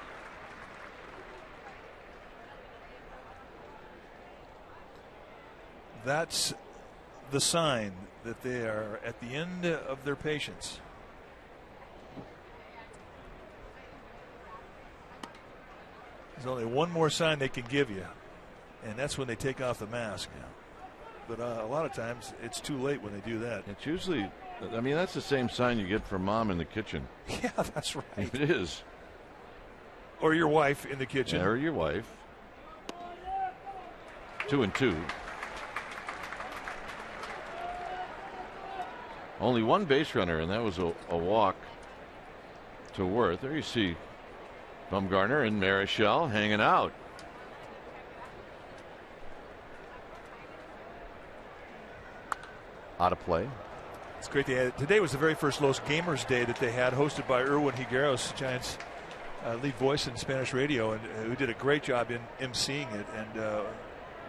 Speaker 2: That's the sign that they are at the end of their patience. There's only one more sign they can give you, and that's when they take off the mask. But a lot of times it's too late when they do that.
Speaker 1: It's usually, I mean, that's the same sign you get from mom in the kitchen.
Speaker 2: Yeah, that's right.
Speaker 1: It is.
Speaker 2: Or your wife in the kitchen.
Speaker 1: Or your wife. 2-2. Only 1 base runner, and that was a walk to Worth. There you see Bumgarner and Marichal hanging out. Out of play.
Speaker 2: It's great. Today was the very first Los Gamers Day that they had, hosted by Erwin Higueros, Giants lead voice in Spanish radio, and who did a great job in emceeing it. And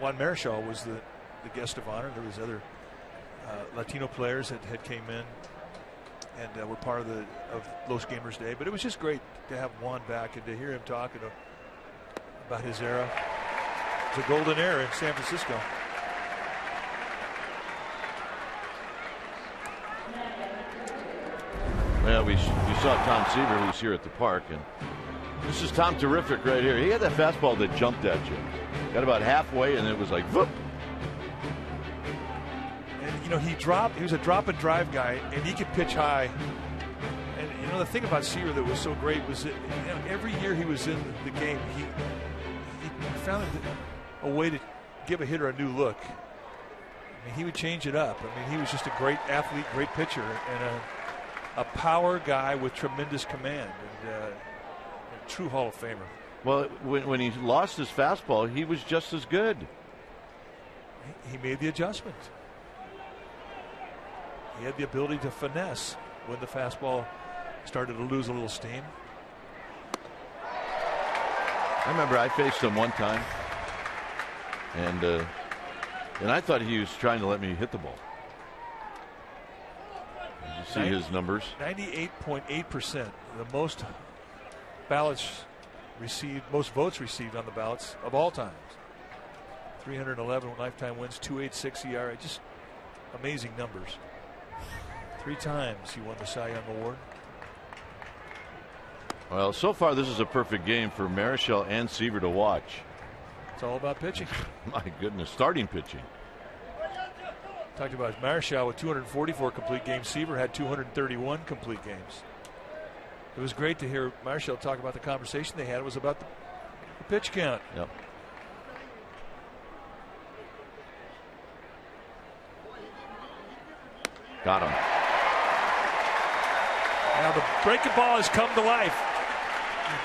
Speaker 2: Juan Marichal was the guest of honor. There was other Latino players that had came in and were part of Los Gamers Day. But it was just great to have Juan back and to hear him talking about his era. It was a golden era in San Francisco.
Speaker 1: Well, you saw Tom Seaver, who's here at the park, and this is Tom Terrific right here. He had that fastball that jumped at you. Got about halfway, and it was like, whoop.
Speaker 2: And, you know, he was a drop and drive guy, and he could pitch high. And, you know, the thing about Seaver that was so great was that, you know, every year he was in the game, he found a way to give a hitter a new look. I mean, he would change it up. I mean, he was just a great athlete, great pitcher, and a power guy with tremendous command, and a true Hall of Famer.
Speaker 1: Well, when he lost his fastball, he was just as good.
Speaker 2: He made the adjustment. He had the ability to finesse when the fastball started to lose a little steam.
Speaker 1: I remember I faced him one time, and I thought he was trying to let me hit the ball. See his numbers.
Speaker 2: 98.8%, the most ballots received, most votes received on the ballots of all times. 311 lifetime wins, 2.86 ERA, just amazing numbers. 3 times he won the Cy Young Award.
Speaker 1: Well, so far this is a perfect game for Marichal and Seaver to watch.
Speaker 2: It's all about pitching.
Speaker 1: My goodness, starting pitching.
Speaker 2: Talked about Marichal with 244 complete games. Seaver had 231 complete games. It was great to hear Marichal talk about the conversation they had. It was about the pitch count.
Speaker 1: Yep. Got him.
Speaker 2: Now the breaking ball has come to life.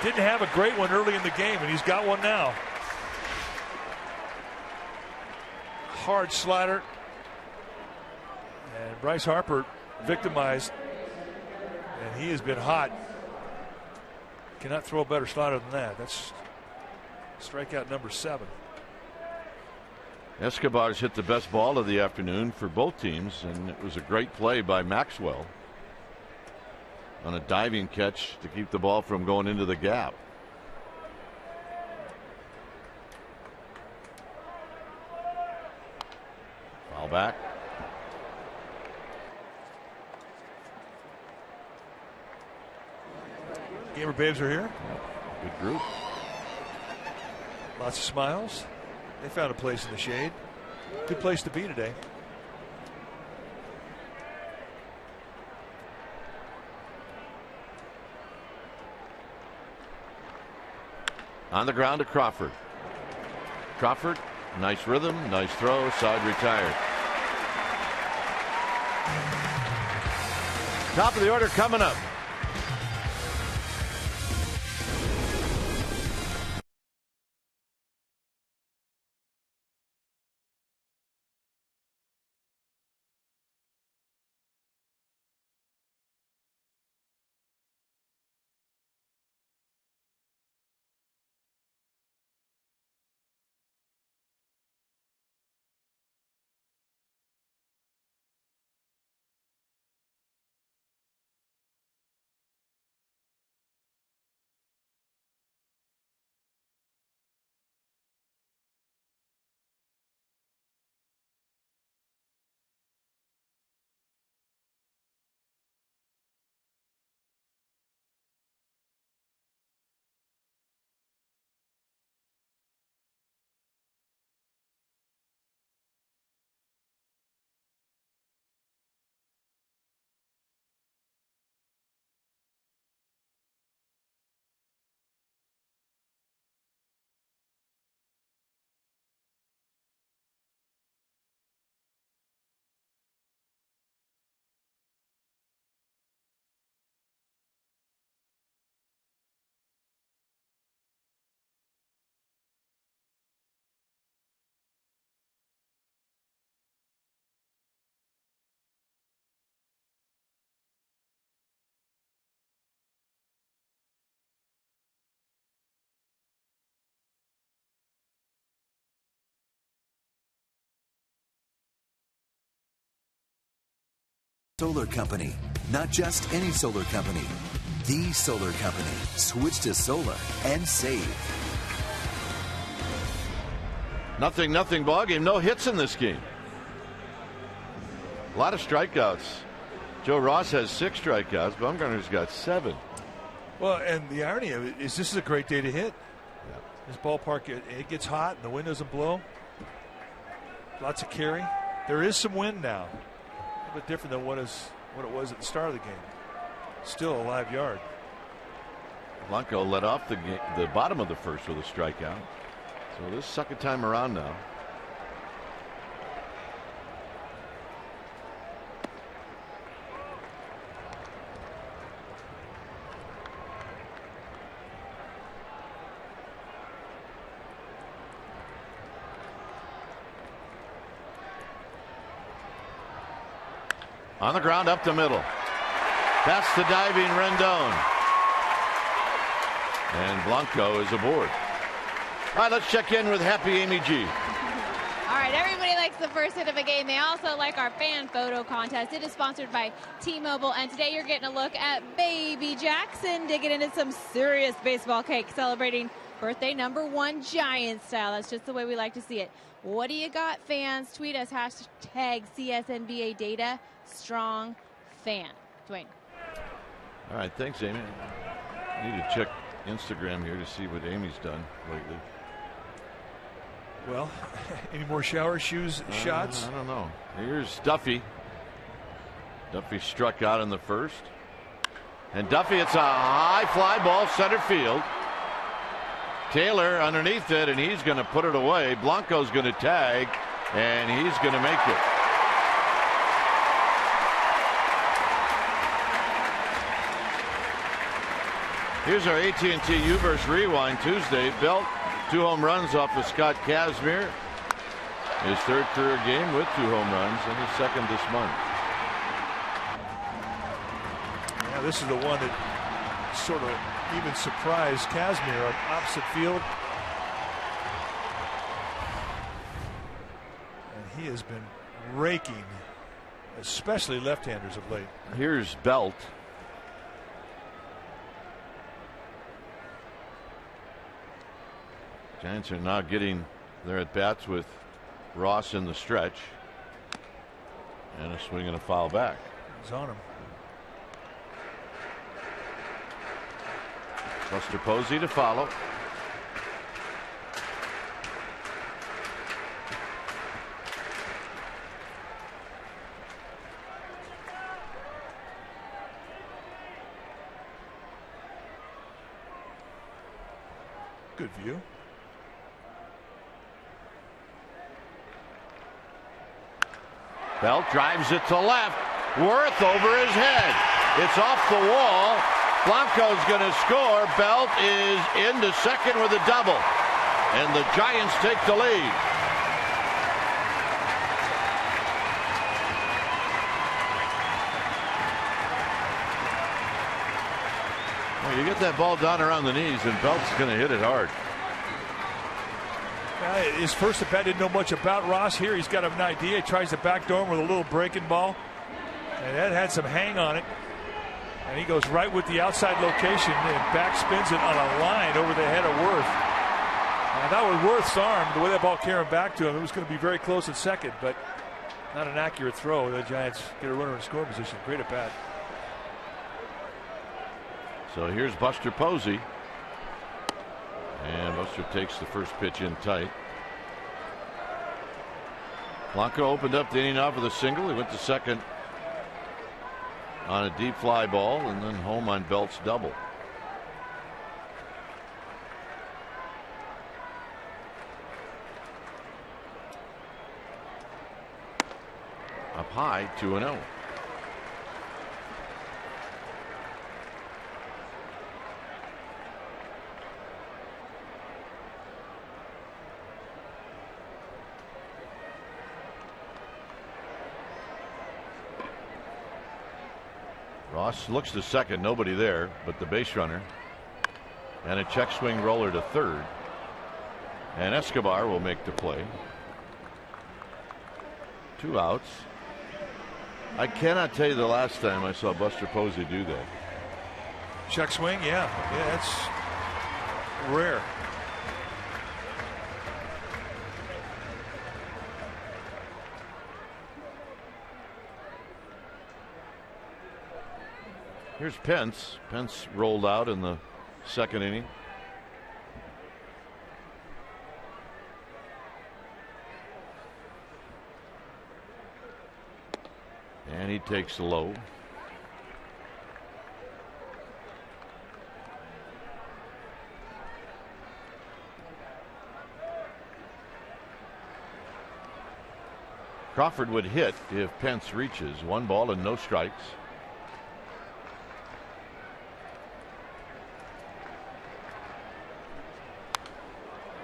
Speaker 2: He didn't have a great one early in the game, and he's got one now. Hard slider. And Bryce Harper victimized, and he has been hot. Cannot throw a better slider than that. That's strikeout number 7.
Speaker 1: Escobar's hit the best ball of the afternoon for both teams, and it was a great play by Maxwell on a diving catch to keep the ball from going into the gap. Foul back.
Speaker 2: Gamer babes are here.
Speaker 1: Good group.
Speaker 2: Lots of smiles. They found a place in the shade. Good place to be today.
Speaker 1: On the ground to Crawford. Crawford, nice rhythm, nice throw, side retired. Top of the order coming up.
Speaker 3: Solar Company. Not just any solar company. The solar company. Switch to solar and save.
Speaker 1: 0-0 ball game. No hits in this game. A lot of strikeouts. Joe Ross has 6 strikeouts. Bumgarner's got 7.
Speaker 2: Well, and the irony of it is this is a great day to hit.
Speaker 1: Yeah.
Speaker 2: This ballpark, it gets hot and the wind doesn't blow. Lots of carry. There is some wind now. A little bit different than what it was at the start of the game. Still a live yard.
Speaker 1: Blanco led off the bottom of the first with a strikeout. So this is second time around now. On the ground up the middle. That's the diving Rendon. And Blanco is aboard. All right, let's check in with happy Amy G.
Speaker 4: All right, everybody likes the first hit of a game. They also like our fan photo contest. It is sponsored by T-Mobile, and today you're getting a look at Baby Jackson digging into some serious baseball cake, celebrating birthday number 1 Giant style. That's just the way we like to see it. What do you got, fans? Tweet us, hashtag CSNBA data, strong fan. Dwayne.
Speaker 1: All right, thanks, Amy. I need to check Instagram here to see what Amy's done lately.
Speaker 2: Well, any more shower shoes shots?
Speaker 1: I don't know. Here's Duffy. Duffy struck out in the first. And Duffy, it's a high fly ball center field. Taylor underneath it, and he's going to put it away. Blanco's going to tag, and he's going to make it. Here's our AT&T U-verse Rewind Tuesday. Belt, 2 home runs off of Scott Kazmir. His 3rd career game with 2 home runs and his 2nd this month.
Speaker 2: Yeah, this is the one that sort of even surprised Kazmir on opposite field. And he has been raking, especially left-handers of late.
Speaker 1: Here's Belt. Giants are now getting their at-bats with Ross in the stretch. And a swing and a foul back.
Speaker 2: He's on him.
Speaker 1: Buster Posey to follow.
Speaker 2: Good view.
Speaker 1: Belt drives it to left. Worth over his head. It's off the wall. Blanco's going to score. Belt is into second with a double. And the Giants take the lead. Well, you get that ball down around the knees, and Belt's going to hit it hard.
Speaker 2: His first at bat didn't know much about Ross. Here he's got an idea. He tries to backdoor him with a little breaking ball. And that had some hang on it. And he goes right with the outside location and backspins it on a line over the head of Worth. And that was Worth's arm. The way that ball carried back to him, it was going to be very close at second, but not an accurate throw. The Giants get a runner in scoring position. Great at bat.
Speaker 1: So here's Buster Posey. And Buster takes the first pitch in tight. Blanco opened up the inning off with a single. He went to second on a deep fly ball and then home on Belt's double. Up high, 2-0. Ross looks to second, nobody there but the base runner, and a check swing roller to third, and Escobar will make the play. 2 outs. I cannot tell you the last time I saw Buster Posey do that.
Speaker 2: Check swing, yeah, that's rare.
Speaker 1: Here's Pence. Pence rolled out in the second inning. And he takes low. Crawford would hit if Pence reaches. 1 ball and no strikes.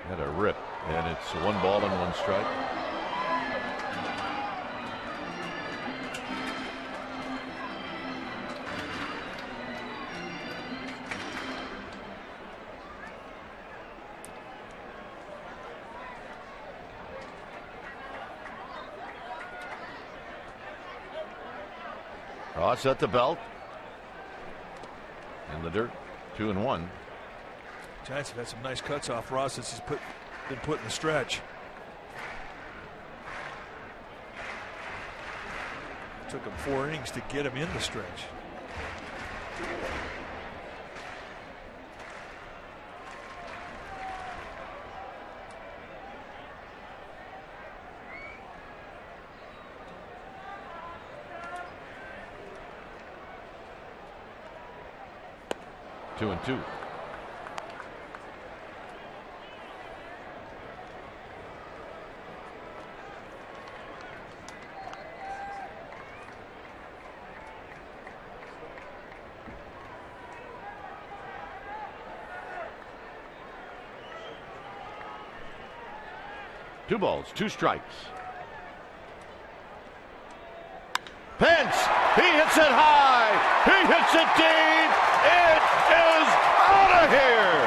Speaker 1: Had a rip, and it's 1 ball and 1 strike. Ross at the belt. In the dirt. 2-1.
Speaker 2: Giants have had some nice cuts off Ross since he's been put in the stretch. Took him 4 innings to get him in the stretch.
Speaker 1: Two and two. Two balls, 2 strikes. Pence, he hits it high, he hits it deep, it is out of here.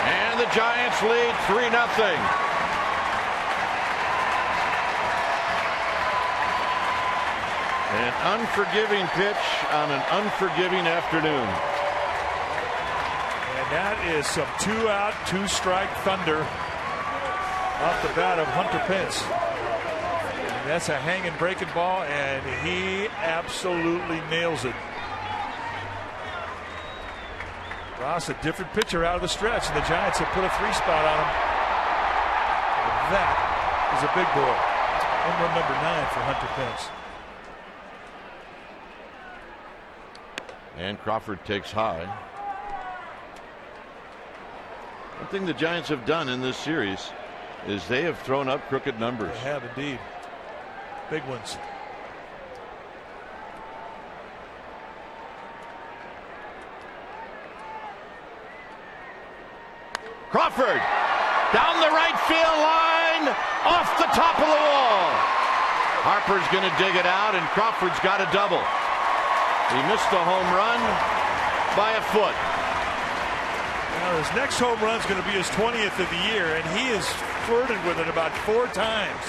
Speaker 1: And the Giants lead 3-0. An unforgiving pitch on an unforgiving afternoon.
Speaker 2: And that is some 2-out, 2-strike thunder off the bat of Hunter Pence. And that's a hanging breaking ball, and he absolutely nails it. Ross, a different pitcher out of the stretch, and the Giants have put a 3-spot on him. And that is a big boy. Home run number 9 for Hunter Pence.
Speaker 1: And Crawford takes high. One thing the Giants have done in this series is they have thrown up crooked numbers.
Speaker 2: They have indeed. Big ones.
Speaker 1: Crawford down the right field line, off the top of the wall. Harper's going to dig it out, and Crawford's got a double. He missed the home run by a foot.
Speaker 2: Now his next home run is going to be his 20th of the year, and he has flirted with it about 4 times.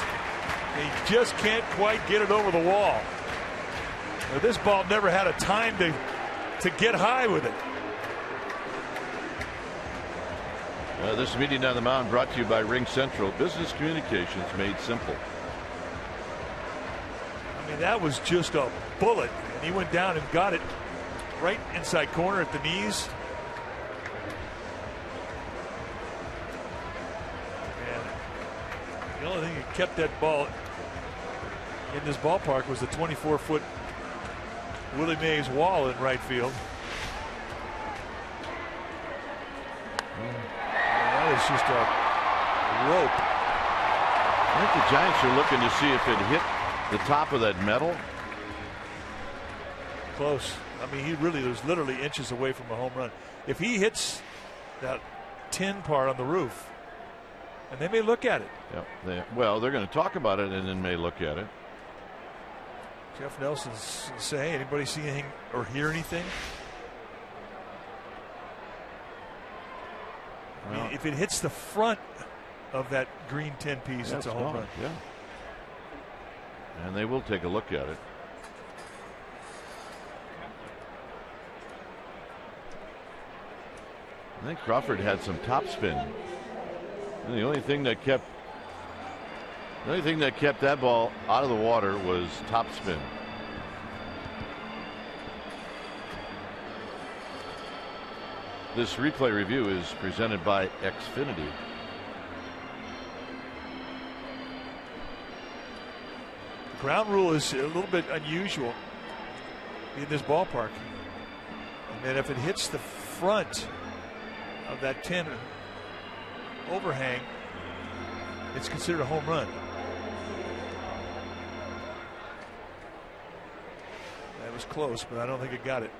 Speaker 2: He just can't quite get it over the wall. Now, this ball never had a time to get high with it.
Speaker 1: This meeting on the mound brought to you by Ring Central. Business communications made simple.
Speaker 2: I mean, that was just a bullet, and he went down and got it right inside corner at the knees. And the only thing that kept that ball in this ballpark was the 24-foot Willie Mays wall in right field. That was just a rope.
Speaker 1: I think the Giants are looking to see if it hit the top of that metal.
Speaker 2: Close. I mean, he really was literally inches away from a home run. If he hits that tin part on the roof, and they may look at it.
Speaker 1: Yep. Well, they're going to talk about it and then may look at it.
Speaker 2: Jeff Nelson's say, anybody see anything or hear anything? I mean, if it hits the front of that green 10 piece. It's a home run.
Speaker 1: Yeah. And they will take a look at it. I think Crawford had some topspin. And the only thing that kept that ball out of the water was topspin. This replay review is presented by Xfinity.
Speaker 2: The ground rule is a little bit unusual in this ballpark. And then if it hits the front of that 10 overhang, it's considered a home run. That was close, but I don't think it got it.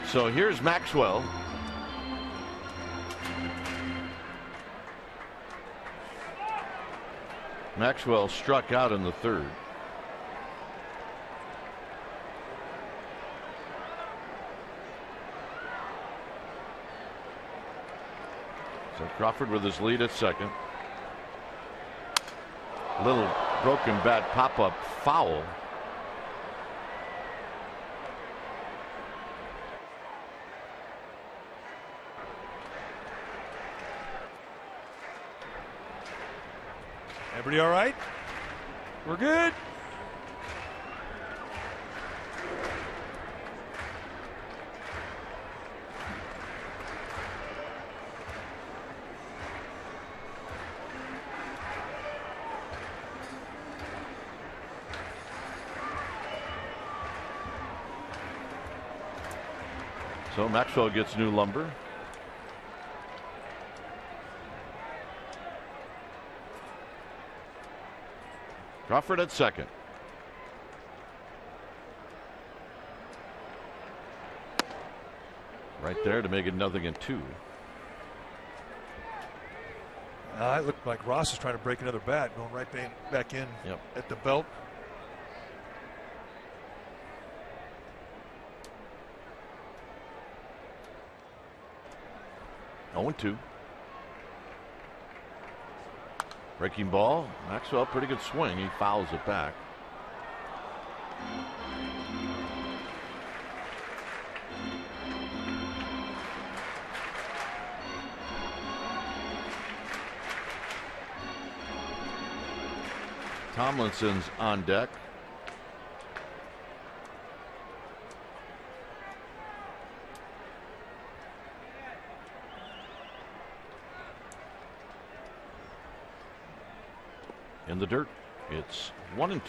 Speaker 1: So here's Maxwell. Maxwell struck out in the third. So Crawford with his lead at second. Little broken bat pop-up foul.
Speaker 2: Everybody all right? We're good.
Speaker 1: So Maxwell gets new lumber. Crawford at second. Right there to make it 0-2.
Speaker 2: It looked like Ross is trying to break another bat, going right back in at the belt.
Speaker 1: Oh, 2. Breaking ball. Maxwell, pretty good swing. He fouls it back. Tomlinson's on deck. In the dirt, it's 1-2.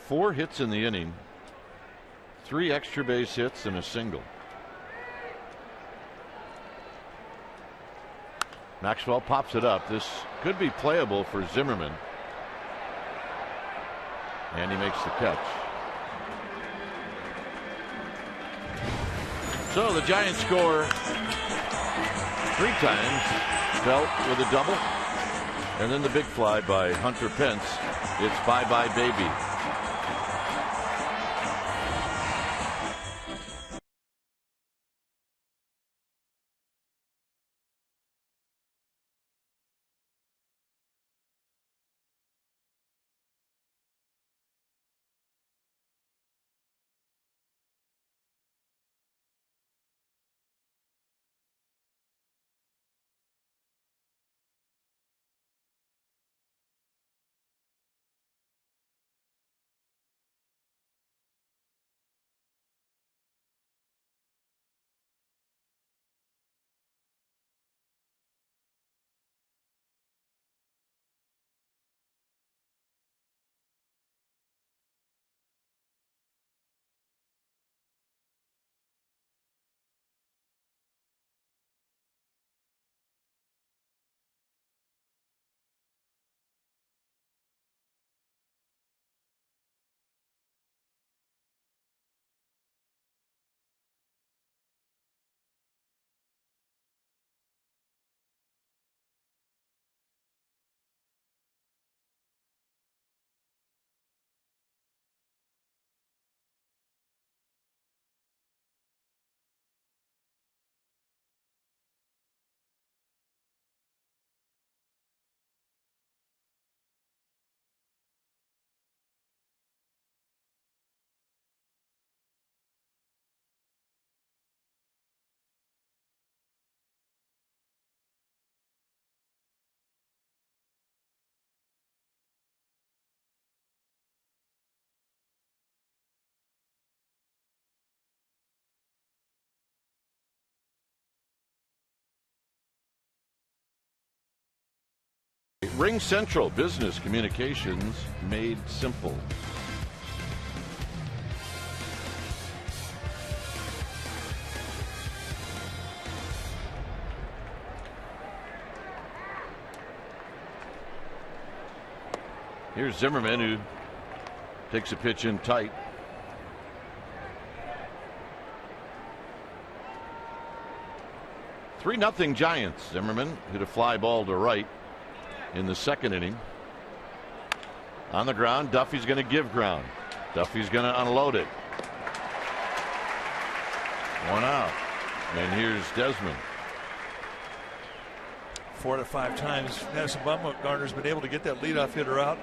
Speaker 1: Four hits in the inning, 3 extra base hits and a single. Maxwell pops it up. This could be playable for Zimmerman. And he makes the catch. So the Giants score 3 times. Belt with a double. And then the big fly by Hunter Pence. It's bye-bye baby. Ring Central, business communications made simple. Here's Zimmerman, who takes a pitch in tight. 3-0 Giants. Zimmerman hit a fly ball to right in the second inning. On the ground, Duffy's going to give ground. Duffy's going to unload it. 1 out. And here's Desmond.
Speaker 2: 4 to 5 times Madison Bumgarner's been able to get that leadoff hitter out.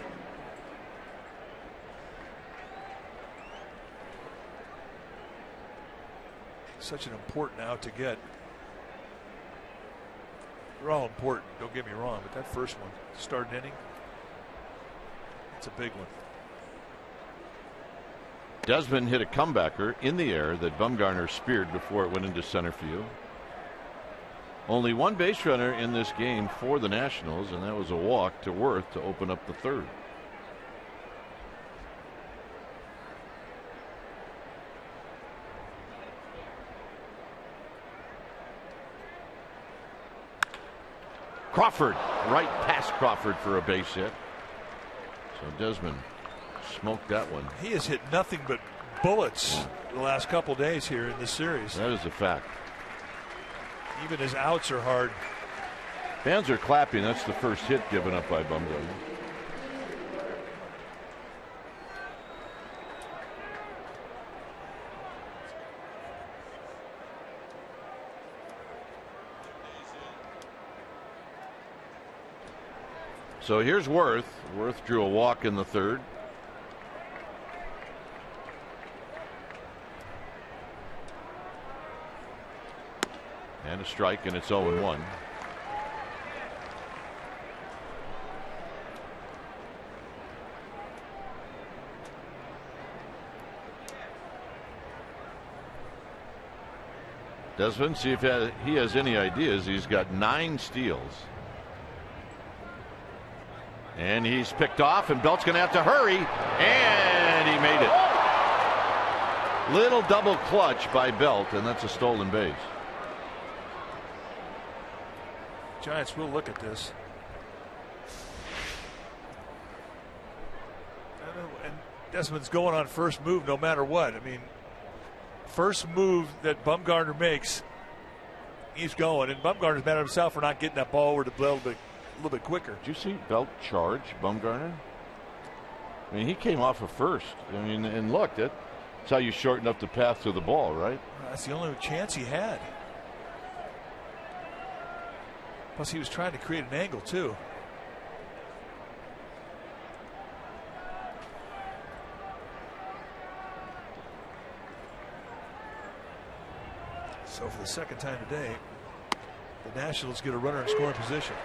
Speaker 2: Such an important out to get. They're all important, don't get me wrong, but that first one, start inning, it's a big one.
Speaker 1: Desmond hit a comebacker in the air that Bumgarner speared before it went into center field. Only one base runner in this game for the Nationals, and that was a walk to Worth to open up the third. Crawford, right past Crawford for a base hit. So Desmond smoked that one.
Speaker 2: He has hit nothing but bullets the last couple days here in this series.
Speaker 1: That is a fact.
Speaker 2: Even his outs are hard.
Speaker 1: Fans are clapping. That's the first hit given up by Bumgarner. So here's Worth. Worth drew a walk in the third. And a strike, and it's 0-1. Desmond, see if he has any ideas. He's got 9 steals. And he's picked off, and Belt's going to have to hurry, and he made it. Little double clutch by Belt, and that's a stolen base.
Speaker 2: Giants will look at this. And Desmond's going on first move no matter what. I mean, first move that Bumgarner makes, he's going, and Bumgarner's mad at himself for not getting that ball over the a little bit quicker.
Speaker 1: Did you see Belt charge Bumgarner? I mean, he came off of first. I mean, and look, that's how you shorten up the path to the ball, right?
Speaker 2: That's the only chance he had. Plus, he was trying to create an angle, too. So, for the second time today, the Nationals get a runner in scoring position.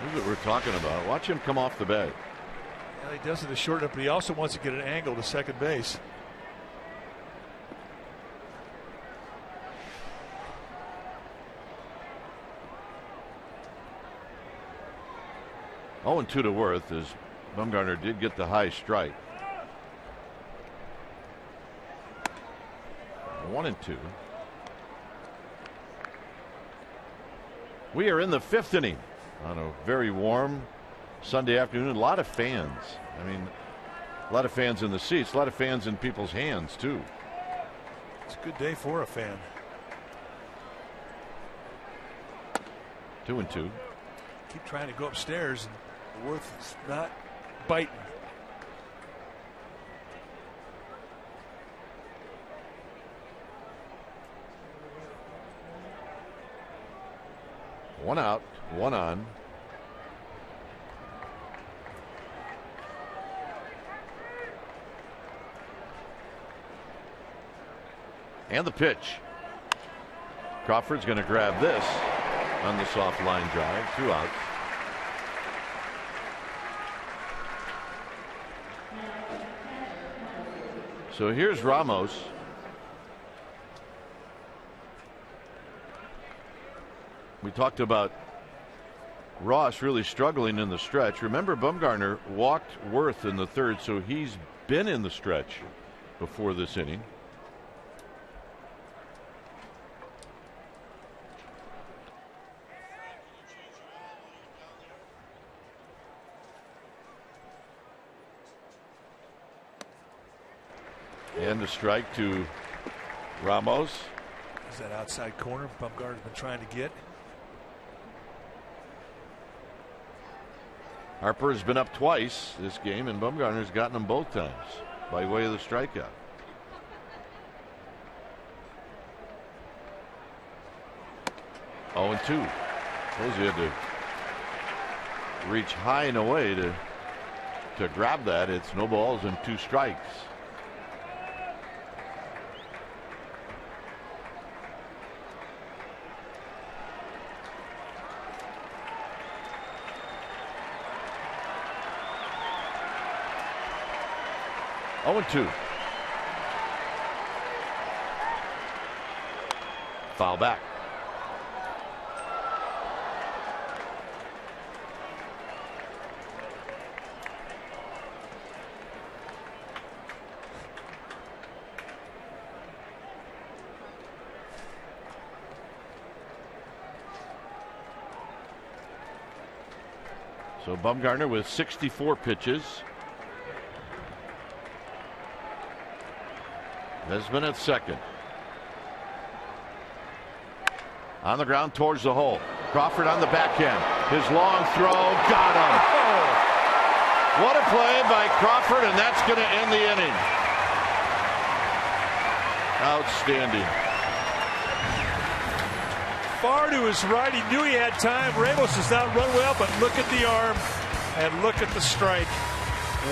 Speaker 1: This is what we're talking about. Watch him come off the bag.
Speaker 2: Yeah, he does it to shorten up, but he also wants to get an angle to second base.
Speaker 1: Oh, and 2 to Worth, as Bumgarner did get the high strike. 1-2. We are in the 5th inning on a very warm Sunday afternoon. A lot of fans. I mean, a lot of fans in the seats, a lot of fans in people's hands, too.
Speaker 2: It's a good day for a fan.
Speaker 1: 2-2.
Speaker 2: Keep trying to go upstairs, and Worth is not biting.
Speaker 1: One out, one on. And the pitch. Crawford's going to grab this on the soft line drive. 2 outs. So here's Ramos. We talked about Ross really struggling in the stretch. Remember, Bumgarner walked Worth in the third, so he's been in the stretch before this inning. And the strike to Ramos.
Speaker 2: Is that outside corner Bumgarner's been trying to get?
Speaker 1: Harper has been up twice this game, and Bumgarner's gotten them both times by way of the strikeout. Oh, and 2. Suppose he had to reach high and away to grab that. It's no balls and 2 strikes. Oh, and 2. Foul back. So Bumgarner with 64 pitches. Nesbitt at second. On the ground towards the hole. Crawford on the backhand. His long throw got him. Oh, what a play by Crawford, and that's going to end the inning. Outstanding.
Speaker 2: Far to his right. He knew he had time. Ramos does not run well, but look at the arm and look at the strike.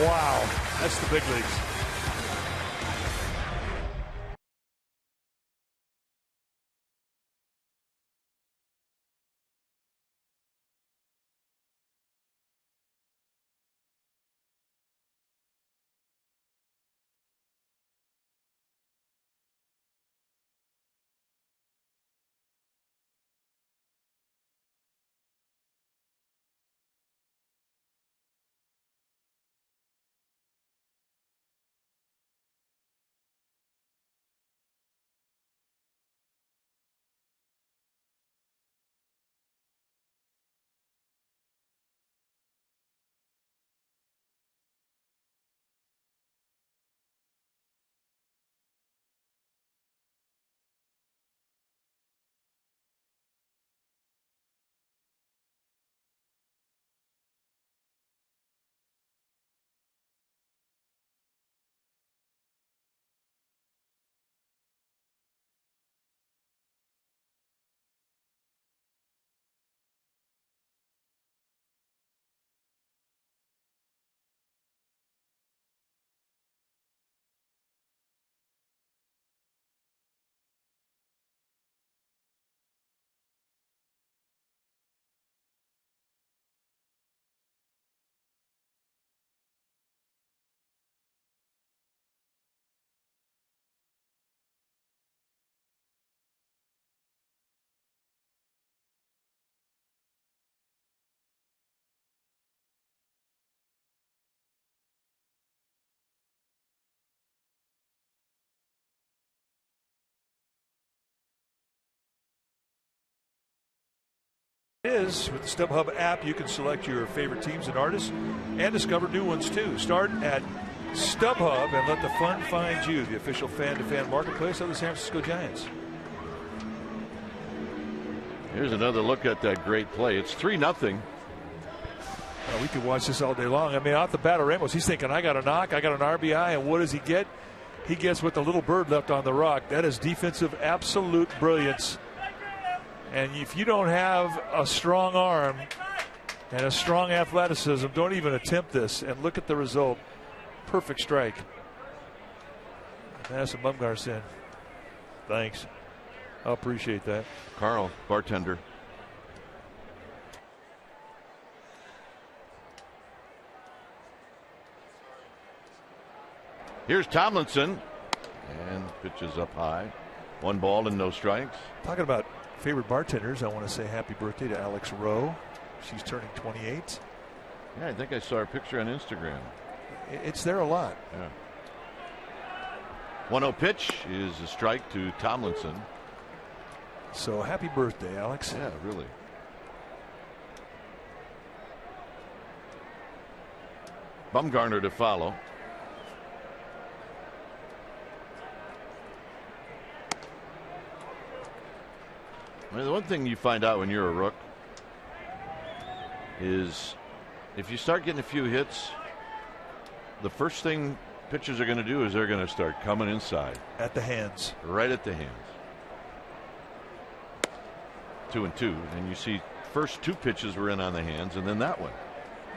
Speaker 2: Wow. That's the big leagues. Is with the StubHub app, you can select your favorite teams and artists and discover new ones too. Start at StubHub and let the fun find you, the official fan-to-fan marketplace of the San Francisco Giants.
Speaker 1: Here's another look at that great play. It's 3-0.
Speaker 2: We could watch this all day long. I mean, off the bat of Ramos, he's thinking, I got a knock, I got an RBI, and what does he get? He gets what the little bird left on the rock. That is defensive absolute brilliance. And if you don't have a strong arm and a strong athleticism, don't even attempt this. And look at the result. Perfect strike. Madison Bumgarner said, thanks. I appreciate that.
Speaker 1: Carl, bartender. Here's Tomlinson. And pitches up high. 1 ball and no strikes.
Speaker 2: Talking about favorite bartenders, I want to say happy birthday to Alex Rowe. She's turning 28.
Speaker 1: Yeah, I think I saw her picture on Instagram.
Speaker 2: It's there a lot.
Speaker 1: Yeah. 1-0 pitch is a strike to Tomlinson.
Speaker 2: So happy birthday, Alex.
Speaker 1: Yeah, really. Bumgarner to follow. I mean, the one thing you find out when you're a rook is if you start getting a few hits, the first thing pitchers are going to do is they're going to start coming inside.
Speaker 2: At the hands.
Speaker 1: Right at the hands. 2-2. And you see first 2 pitches were in on the hands and then that one.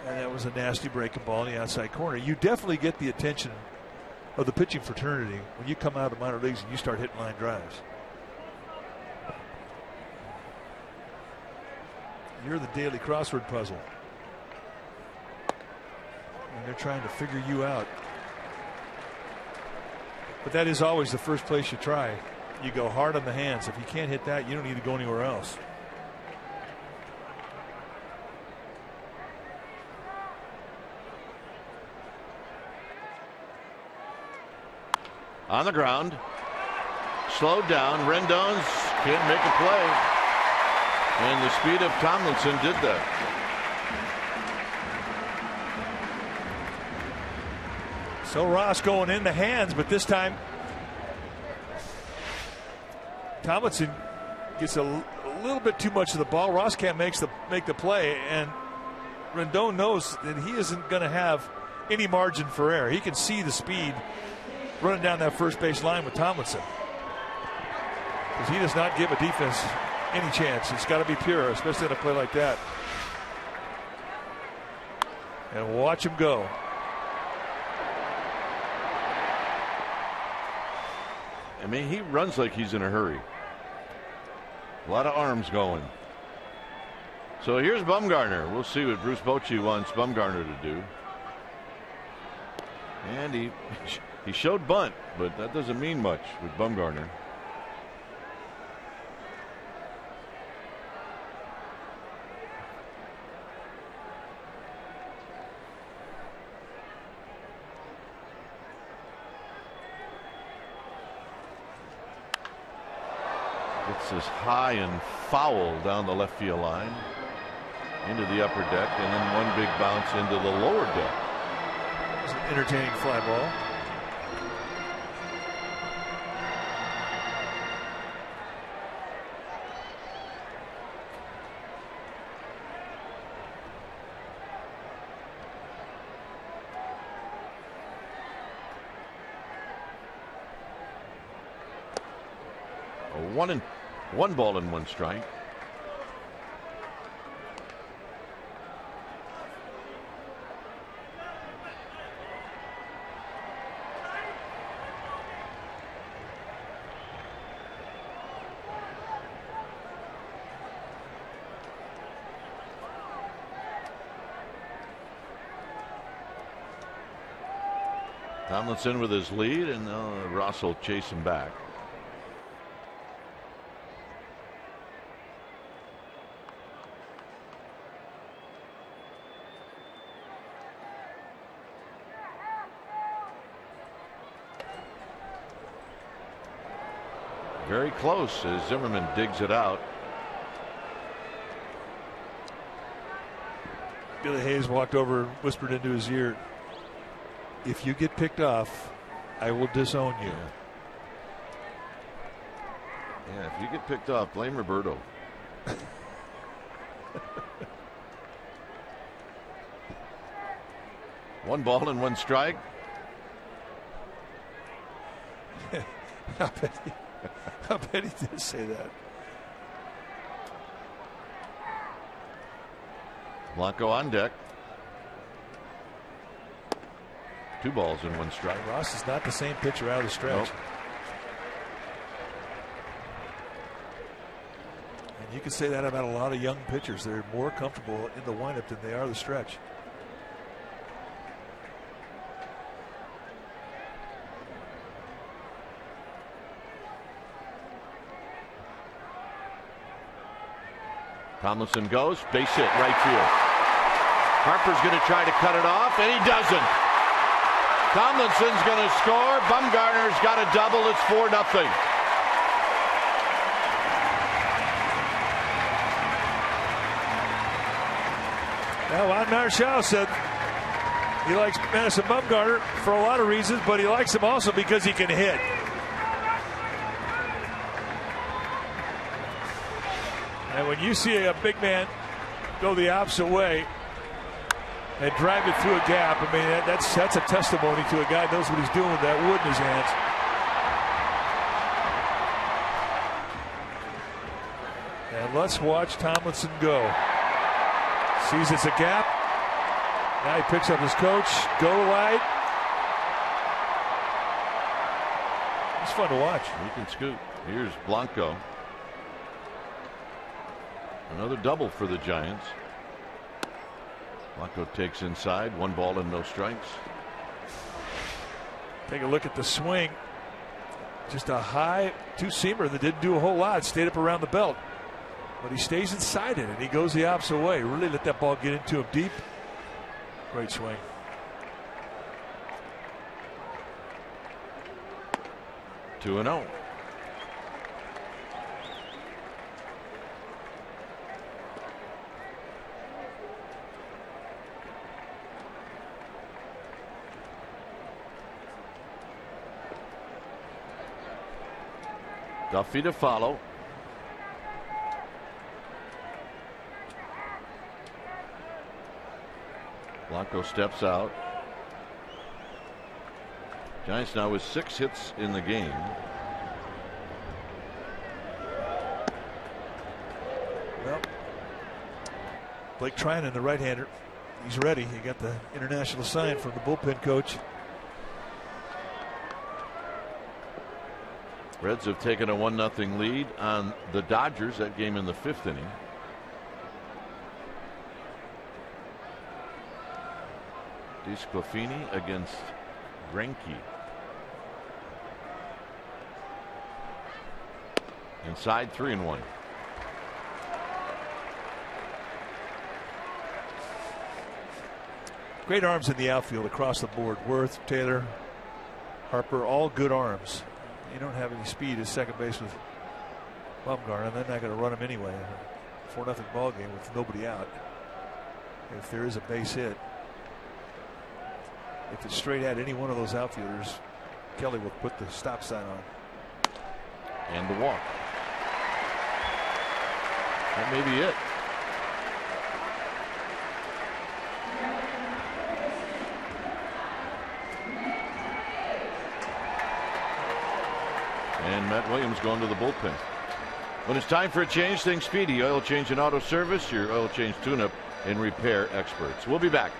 Speaker 2: And that was a nasty breaking ball in the outside corner. You definitely get the attention of the pitching fraternity when you come out of the minor leagues and you start hitting line drives. You're the daily crossword puzzle. And they're trying to figure you out. But that is always the first place you try. You go hard on the hands. If you can't hit that, you don't need to go anywhere else.
Speaker 1: On the ground. Slowed down. Rendon's can't make a play. And the speed of Tomlinson did that.
Speaker 2: So Ross going in the hands, but this time Tomlinson gets a little bit too much of the ball. Ross can't make the play, and Rendon knows that he isn't going to have any margin for error. He can see the speed running down that first base line with Tomlinson, because he does not give a defense any chance. It's got to be pure, especially in a play like that. And watch him go.
Speaker 1: I mean, he runs like he's in a hurry. A lot of arms going. So here's Bumgarner. We'll see what Bruce Bochy wants Bumgarner to do. And he showed bunt, but that doesn't mean much with Bumgarner. It's as high and foul down the left field line into the upper deck, and then one big bounce into the lower deck.
Speaker 2: It's an entertaining fly ball.
Speaker 1: One ball and 1 strike. Tomlinson with his lead, and Ross will chase him back. Very close as Zimmerman digs it out.
Speaker 2: Billy Hayes walked over, whispered into his ear, "If you get picked off, I will disown you."
Speaker 1: Yeah, if you get picked off, blame Roberto. One ball and 1 strike.
Speaker 2: I bet he did say that.
Speaker 1: Blanco on deck. 2 balls and 1 strike.
Speaker 2: Ross is not the same pitcher out of the stretch.
Speaker 1: Nope.
Speaker 2: And you can say that about a lot of young pitchers. They're more comfortable in the windup than they are the stretch.
Speaker 1: Tomlinson goes, base hit, right field. Harper's going to try to cut it off, and he doesn't. Tomlinson's going to score. Bumgarner's got a double. It's 4-0.
Speaker 2: Now, Juan Marichal said he likes Madison Bumgarner for a lot of reasons, but he likes him also because he can hit. And when you see a big man go the opposite way and drive it through a gap, I mean, that's a testimony to a guy who knows what he's doing with that wood in his hands. And let's watch Tomlinson go. Sees it's a gap. Now he picks up his coach. Go wide. It's fun to watch.
Speaker 1: He can scoot. Here's Blanco. Another double for the Giants. Blanco takes inside. 1 ball and no strikes.
Speaker 2: Take a look at the swing. Just a high two-seamer that didn't do a whole lot. Stayed up around the belt. But he stays inside it, and he goes the opposite way. Really let that ball get into him deep. Great swing.
Speaker 1: Two and 0. Duffy to follow. Blanco steps out. Giants now with 6 hits in the game.
Speaker 2: Well, Blake Trinan, the right-hander, he's ready. He got the international sign from the bullpen coach.
Speaker 1: Reds have taken a 1-0 lead on the Dodgers. That game in the 5th inning. DeSclafani against Greinke. Inside, 3-1.
Speaker 2: Great arms in the outfield across the board. Worth, Taylor, Harper, all good arms. You don't have any speed at second base with Bumgarner, and they're not going to run him anyway. 4-0 ball game with nobody out. If there is a base hit, if it's straight at any one of those outfielders, Kelly will put the stop sign on.
Speaker 1: And the walk. That may be it. And Matt Williams going to the bullpen. When it's time for a change, think Speedy. Oil change and auto service. Your oil change tune-up and repair experts. We'll be back.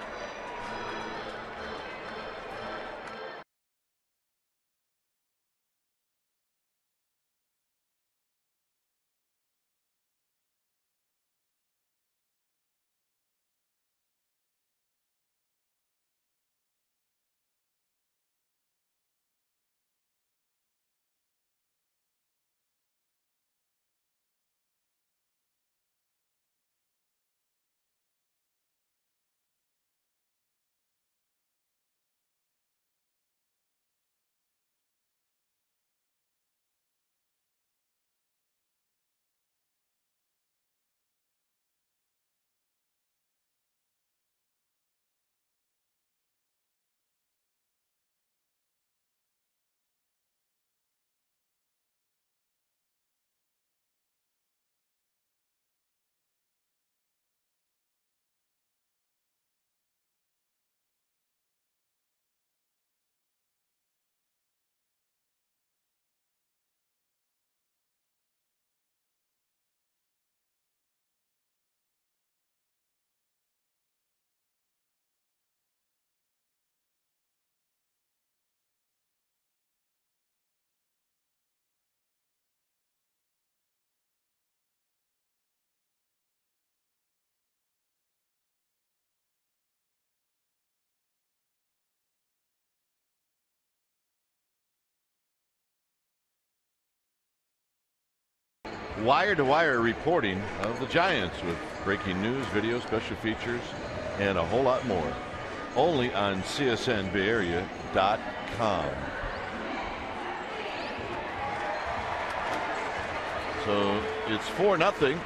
Speaker 1: wire-to-wire reporting of the Giants with breaking news, video, special features, and a whole lot more. Only on CSNBayArea.com. So it's 4-0.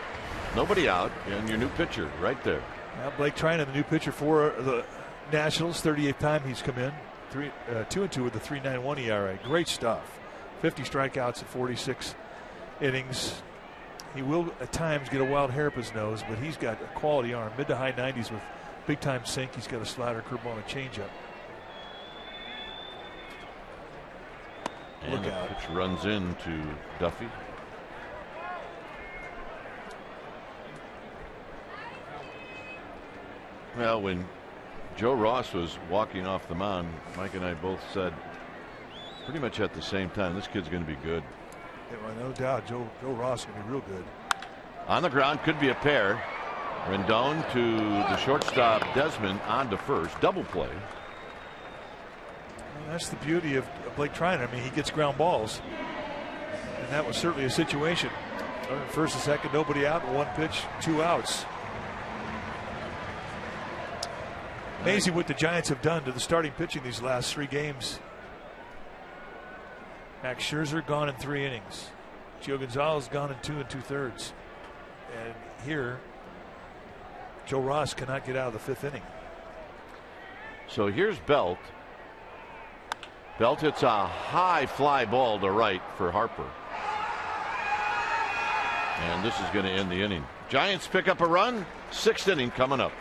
Speaker 1: Nobody out, and your new pitcher right there.
Speaker 2: Now Blake Treinen, the new pitcher for the Nationals, 38th time he's come in. 2-2 with a 3.91 ERA. Great stuff. 50 strikeouts at 46 innings. He will at times get a wild hair up his nose, but he's got a quality arm. Mid to high 90s with big time sink. He's got a slider, curveball, and a changeup.
Speaker 1: Look out. Pitch runs into Duffy. Well, when Joe Ross was walking off the mound, Mike and I both said pretty much at the same time, this kid's going to be good.
Speaker 2: Yeah, well, no doubt. Joe Ross is going to be real good.
Speaker 1: On the ground, could be a pair. Rendon to the shortstop, Desmond on to first. Double play.
Speaker 2: Well, that's the beauty of Blake Treinen. I mean, he gets ground balls. And that was certainly a situation. First and second, nobody out, one pitch, 2 outs. Amazing what the Giants have done to the starting pitching these last 3 games. Max Scherzer gone in 3 innings. Gio Gonzalez gone in 2 2/3. And here, Joe Ross cannot get out of the 5th inning.
Speaker 1: So here's Belt. Belt hits a high fly ball to right for Harper. And this is going to end the inning. Giants pick up a run. 6th inning coming up.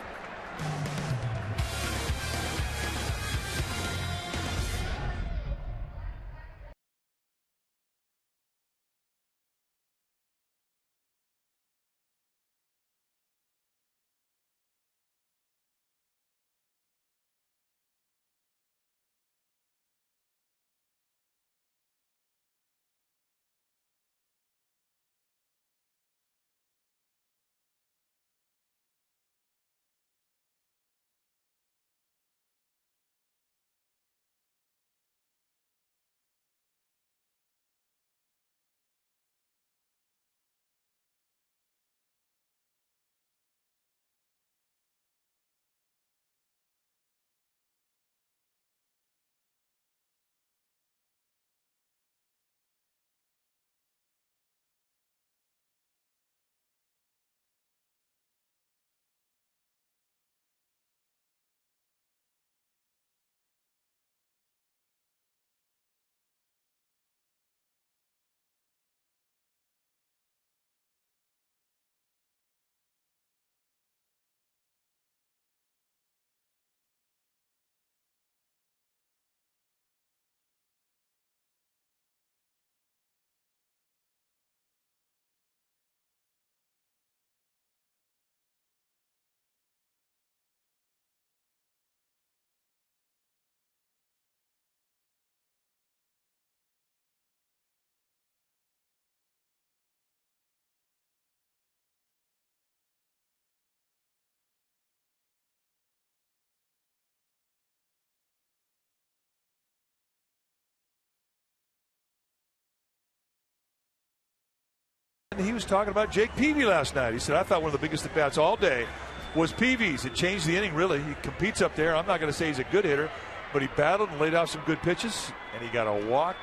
Speaker 2: He was talking about Jake Peavy last night. He said, I thought one of the biggest at-bats all day was Peavy's. It changed the inning, really. He competes up there. I'm not going to say he's a good hitter, but he battled and laid out some good pitches, and he got a walk.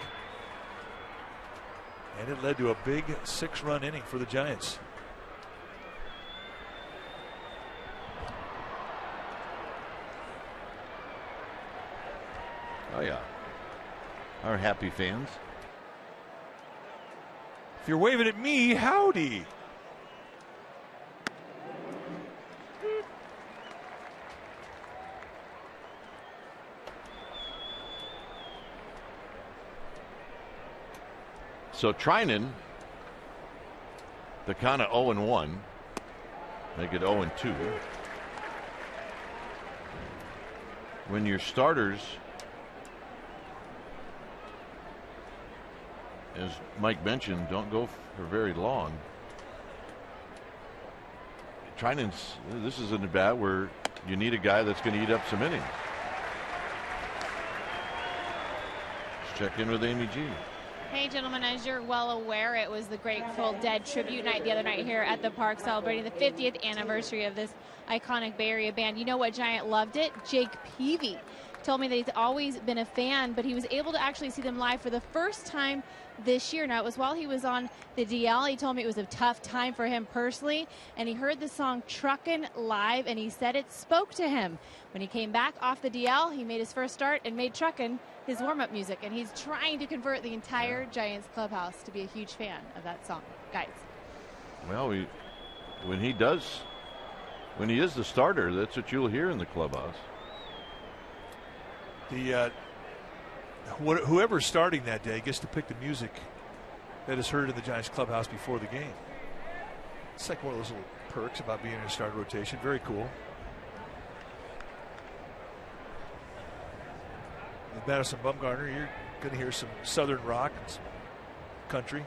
Speaker 2: And it led to a big 6-run inning for the Giants.
Speaker 1: Oh, yeah. Our happy fans.
Speaker 2: If you're waving at me, howdy.
Speaker 1: So Treinen, the count of 0-1, make it 0-2. When your starters, as Mike mentioned, don't go for very long. Treinen's, this is an at-bat where you need a guy that's going to eat up some innings. Let's check in with Amy G.
Speaker 4: Hey, gentlemen, as you're well aware, it was the Grateful Dead tribute night the other night here at the park, celebrating the 50th anniversary of this iconic Bay Area band. You know what Giant loved it? Jake Peavy told me that he's always been a fan, but he was able to actually see them live for the first time this year. Now, it was while he was on the DL. He told me it was a tough time for him personally, and he heard the song Truckin' live, and he said it spoke to him. When he came back off the DL, he made his first start and made Truckin' his warm-up music, and he's trying to convert the entire Giants clubhouse to be a huge fan of that song. Guys.
Speaker 1: Well, when he is the starter, that's what you'll hear in the clubhouse.
Speaker 2: Whoever's starting that day gets to pick the music that is heard in the Giants clubhouse before the game. It's like one of those little perks about being in a starter rotation. Very cool. With Madison Bumgarner, you're going to hear some southern rock and some country.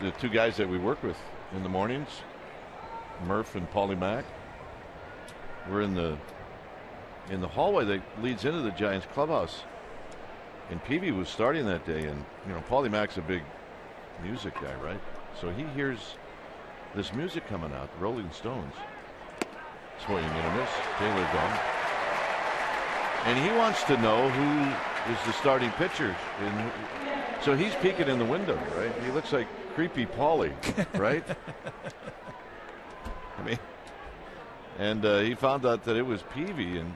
Speaker 1: The two guys that we work with in the mornings, Murph and Paulie Mack, we're in the hallway that leads into the Giants clubhouse, and Peavy was starting that day, and Paulie Mack's a big music guy, right? So he hears this music coming out, the Rolling Stones, Swinging and a Miss, Taylor Dunn, and he wants to know who is the starting pitcher, and so he's peeking in the window, right? He looks like creepy Paulie, right? I mean, and he found out that it was Peavy, and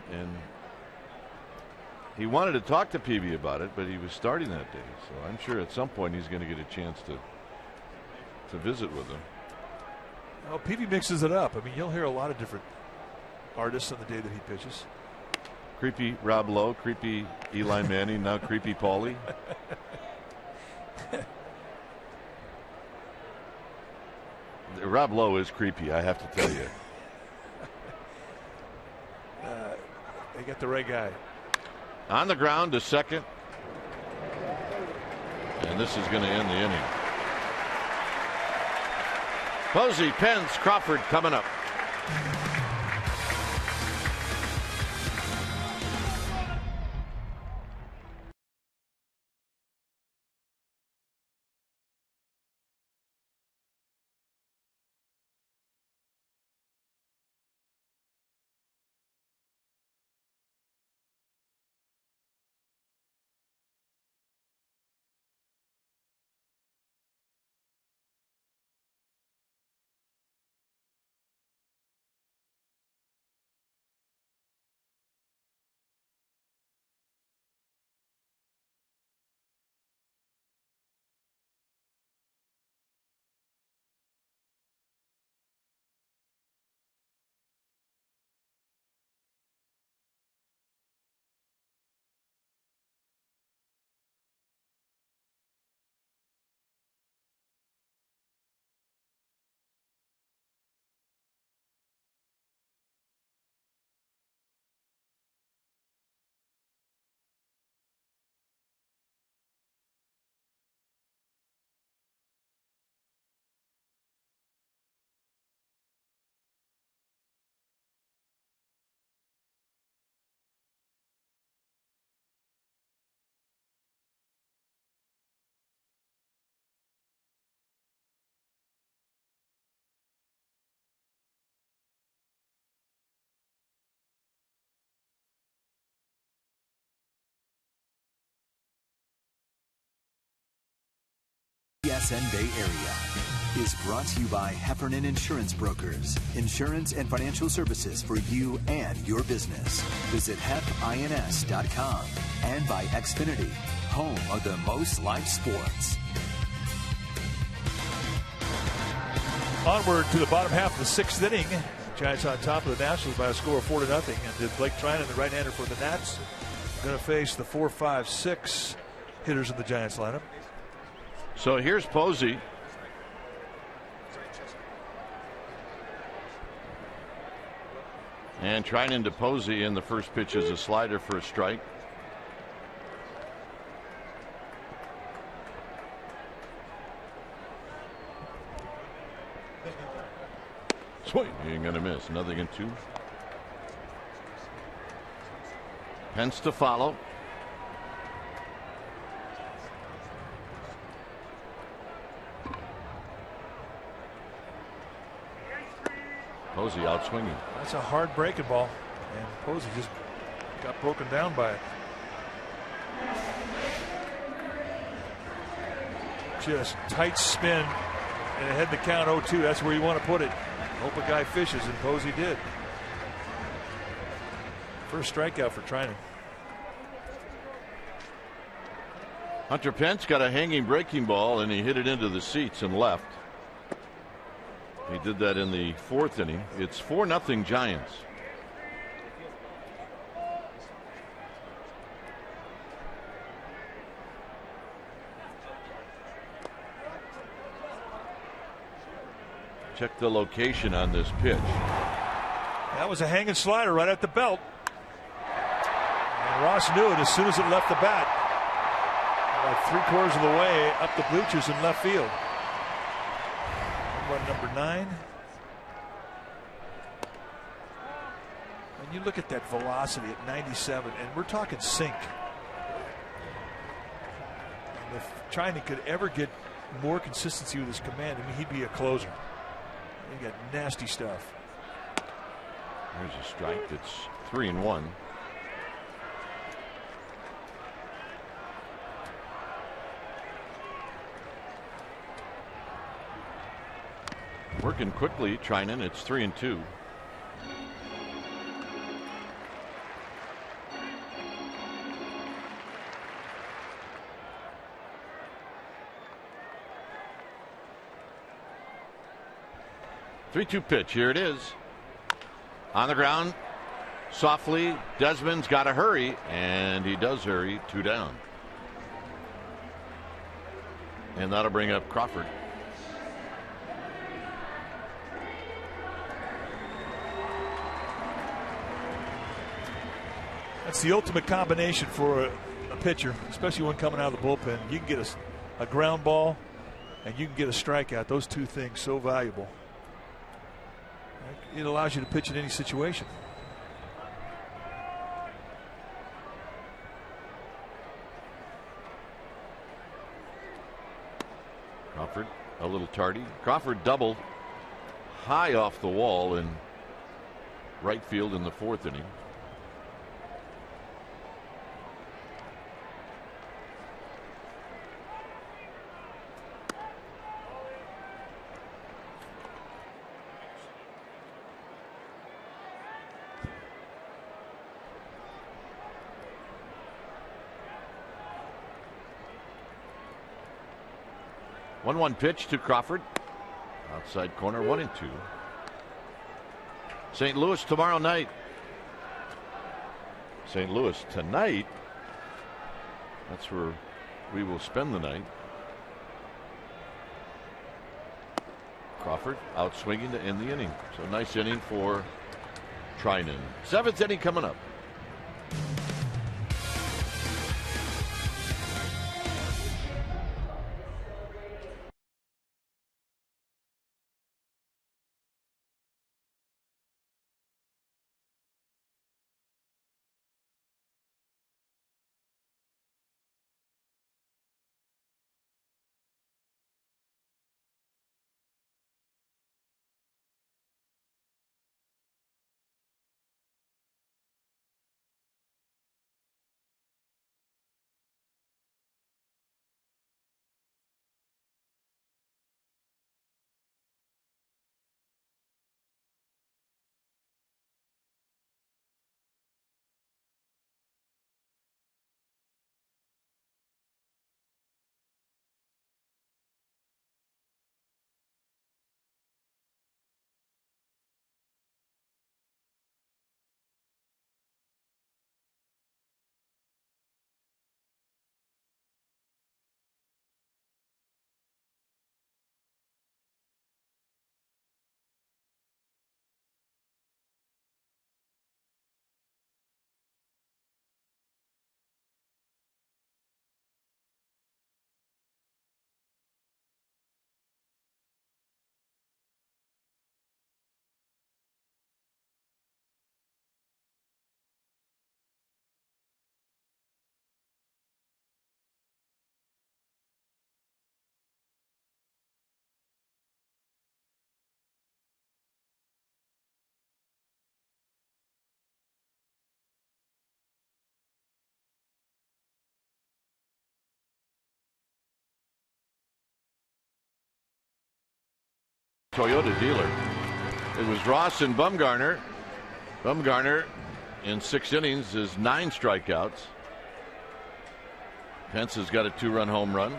Speaker 1: he wanted to talk to Peavy about it, but he was starting that day. So I'm sure at some point he's going to get a chance to visit with him.
Speaker 2: Well, Peavy mixes it up. I mean, you'll hear a lot of different artists on the day that he pitches.
Speaker 1: Creepy Rob Lowe, creepy Eli Manning, now creepy Paulie. Rob Lowe is creepy, I have to tell you.
Speaker 2: They got the right guy.
Speaker 1: On the ground to second. And this is going to end the inning. Posey, Pence, Crawford coming up.
Speaker 3: SN Bay Area is brought to you by Heffernan Insurance Brokers. Insurance and financial services for you and your business. Visit hefins.com. And by Xfinity, home of the most live sports.
Speaker 2: Onward to the bottom half of the sixth inning. Giants on top of the Nationals by a score of 4-0. And Blake Trinan, the right-hander for the Nats, going to face the 4, 5, 6 hitters in the Giants lineup.
Speaker 1: So here's Posey. And trying into Posey, and the first pitch is a slider for a strike. Swing and a miss. Nothing in 2. Pence to follow. Posey out swinging.
Speaker 2: That's a hard breaking ball, and Posey just got broken down by it. Just tight spin, and it had the count 0-2. That's where you want to put it. Hope a guy fishes, and Posey did. First strikeout for Trinan.
Speaker 1: Hunter Pence got a hanging breaking ball, and he hit it into the seats and left. He did that in the 4th inning. It's 4-0 Giants. Check the location on this pitch.
Speaker 2: That was a hanging slider right at the belt. And Ross knew it as soon as it left the bat. About 3/4 of the way up the bleachers in left field. Number 9. And you look at that velocity at 97, and we're talking sink. And if China could ever get more consistency with his command, I mean, he'd be a closer. He got nasty stuff.
Speaker 1: There's a strike. It's 3-1. Working quickly, Trinan. It's 3-2. Three-two pitch. Here it is. On the ground, softly. Desmond's got to hurry, and he does hurry. 2 down. And that'll bring up Crawford.
Speaker 2: That's the ultimate combination for a pitcher, especially when coming out of the bullpen. You can get a ground ball, and you can get a strikeout. Those two things so valuable. It allows you to pitch in any situation.
Speaker 1: Crawford a little tardy. Crawford doubled high off the wall in right field in the 4th inning. One pitch to Crawford. Outside corner, 1-2. St. Louis tomorrow night. St. Louis tonight. That's where we will spend the night. Crawford out swinging to end the inning. So nice inning for Trinan. 7th inning coming up. Toyota dealer. It was Ross and Bumgarner. Bumgarner in 6 innings is 9 strikeouts. Pence has got a 2-run home run.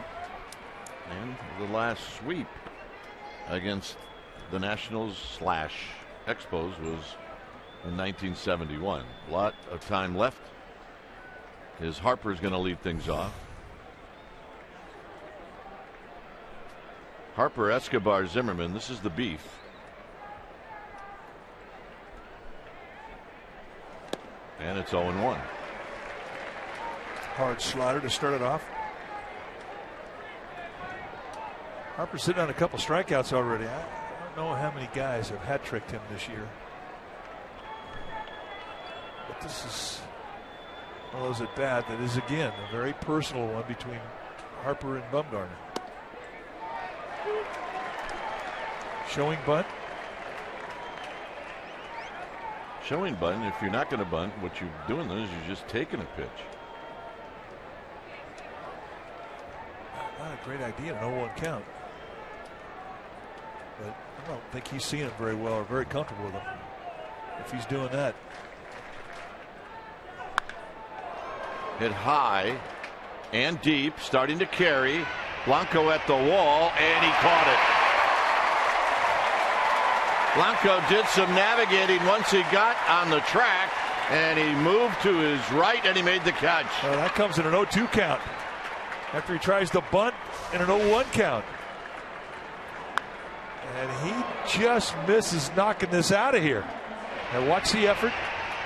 Speaker 1: And the last sweep against the Nationals/Expos was in 1971. A lot of time left. As Harper's going to lead things off. Harper, Escobar, Zimmerman. This is the beef. And it's 0-1.
Speaker 2: Hard slider to start it off. Harper's sitting on a couple strikeouts already. I don't know how many guys have hat-tricked him this year. But this is one of those at bat that is, again, a very personal one between Harper and Bumgarner. Showing bunt.
Speaker 1: Showing bunt. If you're not going to bunt, what you're doing is you're just taking a pitch.
Speaker 2: Not a great idea, no 1 count. But I don't think he's seeing it very well or very comfortable with him if he's doing that.
Speaker 1: Hit high and deep, starting to carry. Blanco at the wall, and he caught it. Blanco did some navigating once he got on the track, and he moved to his right, and he made the catch.
Speaker 2: Well, that comes in an 0-2 count after he tries to bunt in an 0-1 count. And he just misses knocking this out of here. And watch the effort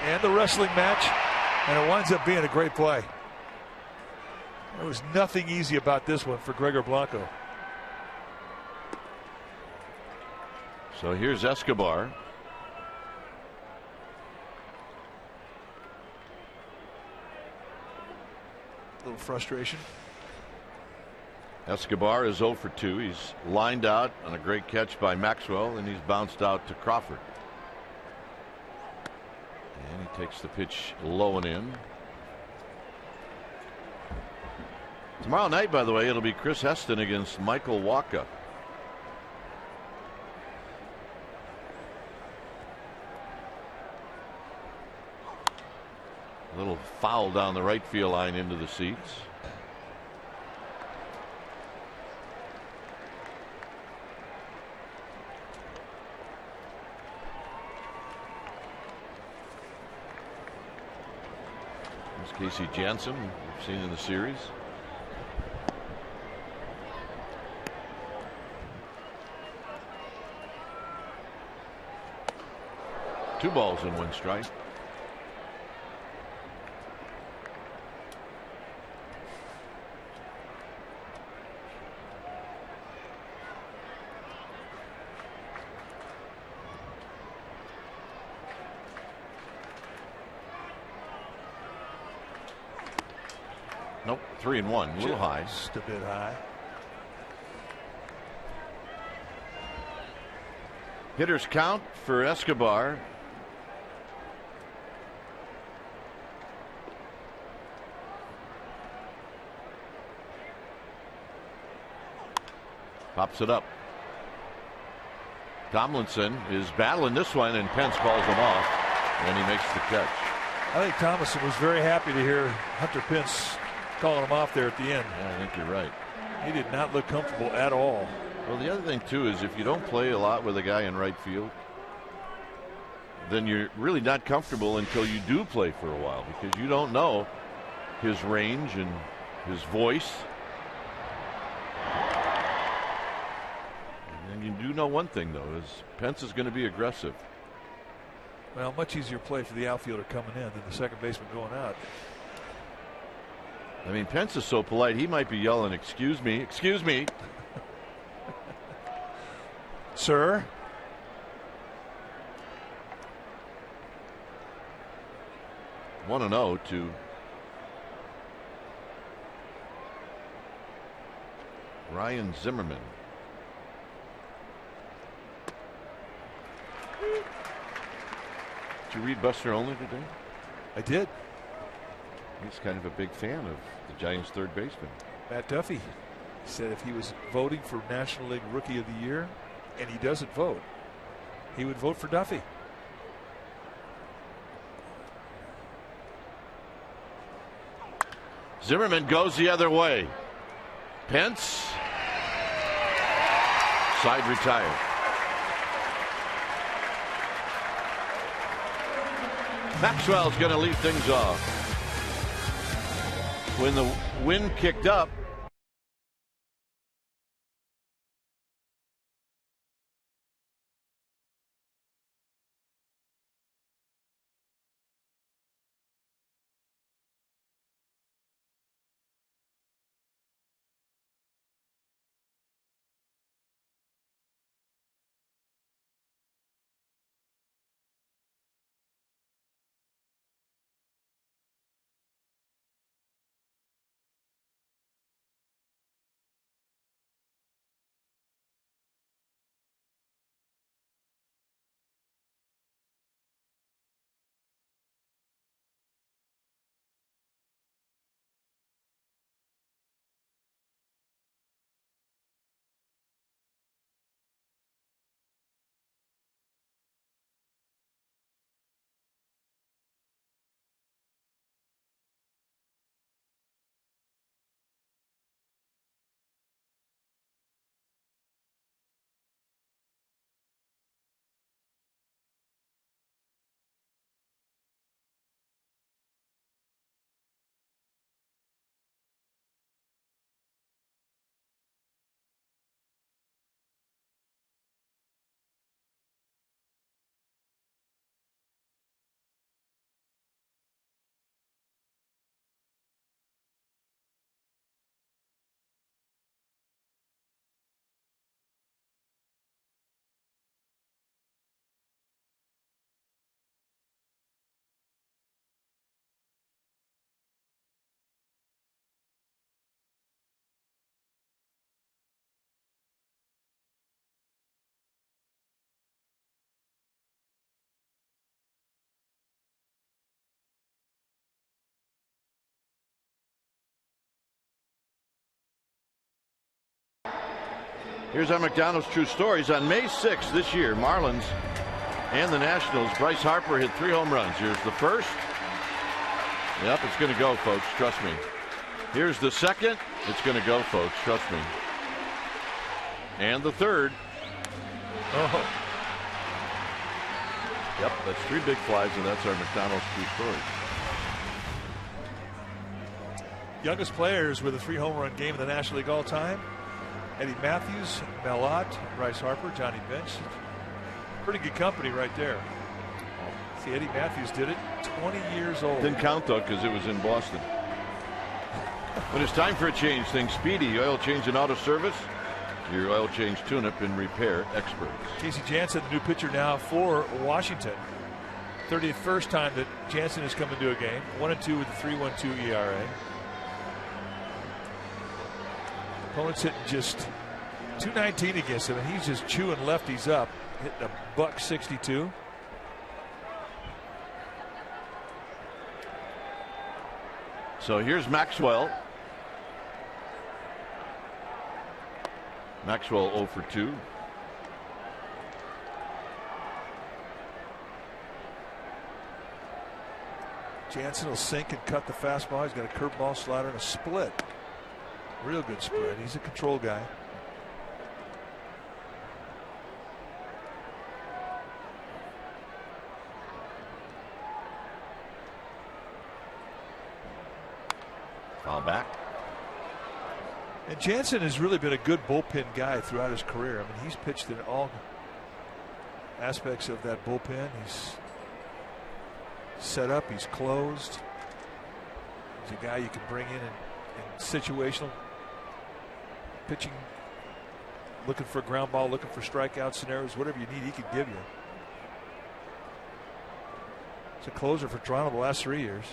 Speaker 2: and the wrestling match, and it winds up being a great play. There was nothing easy about this one for Gregor Blanco.
Speaker 1: So here's Escobar.
Speaker 2: A little frustration.
Speaker 1: Escobar is 0 for 2. He's lined out on a great catch by Maxwell, and he's bounced out to Crawford. And he takes the pitch low and in. Tomorrow night, by the way, it'll be Chris Heston against Michael Wacha. A little foul down the right field line into the seats. There's Casey Janssen, we've seen in the series. Two balls and 1 strike. Nope, 3-1, a little high.
Speaker 2: Just a bit high.
Speaker 1: Hitters count for Escobar. Pops it up. Tomlinson is battling this one, and Pence calls him off, and he makes the catch.
Speaker 2: I think Thomason was very happy to hear Hunter Pence calling him off there at the end.
Speaker 1: Yeah, I think you're right.
Speaker 2: He did not look comfortable at all.
Speaker 1: Well, the other thing, too, is if you don't play a lot with a guy in right field, then you're really not comfortable until you do play for a while, because you don't know his range and his voice. And you do know one thing, though, is Pence is going to be aggressive.
Speaker 2: Well, much easier play for the outfielder coming in than the second baseman going out.
Speaker 1: I mean, Pence is so polite, he might be yelling, "Excuse me, excuse me."
Speaker 2: Sir?
Speaker 1: 1-0 to Ryan Zimmerman. Did you read Buster Olney today?
Speaker 2: I did.
Speaker 1: He's kind of a big fan of the Giants' third baseman.
Speaker 2: Matt Duffy said if he was voting for National League Rookie of the Year, and he doesn't vote, he would vote for Duffy.
Speaker 1: Zimmerman goes the other way. Pence. Side retired. Maxwell's going to lead things off. When the wind kicked up, here's our McDonald's True Stories. On May 6th this year, Marlins and the Nationals, Bryce Harper hit 3 home runs. Here's the first. Yep, it's going to go, folks. Trust me. Here's the second. It's going to go, folks. Trust me. And the third. Oh. Yep, that's 3 big flies, and that's our McDonald's True Stories.
Speaker 2: Youngest players with a 3 home run game in the National League all time: Eddie Matthews, Mel Ott, Bryce Harper, Johnny Bench. Pretty good company right there. See, Eddie Matthews did it, 20 years old.
Speaker 1: Didn't count, though, because it was in Boston. When it's time for a change, think Speedy Oil Change and Auto Service. Your oil change tune-up and repair experts.
Speaker 2: Casey Janssen, the new pitcher now for Washington. 31st time that Janssen has come into a game. 1-2 with a 3.12 ERA. Opponent's hitting just .219 against him, and he's just chewing lefties up, hitting a .162.
Speaker 1: So here's Maxwell. Maxwell 0 for 2.
Speaker 2: Jansen will sink and cut the fastball. He's got a curveball, slider, and a split. Real good spread. He's a control guy.
Speaker 1: Foul back.
Speaker 2: And Jansen has really been a good bullpen guy throughout his career. I mean, he's pitched in all aspects of that bullpen. He's set up, he's closed. He's a guy you can bring in situational pitching, looking for a ground ball, looking for strikeout scenarios, whatever you need, he can give you. It's a closer for Toronto the last 3 years.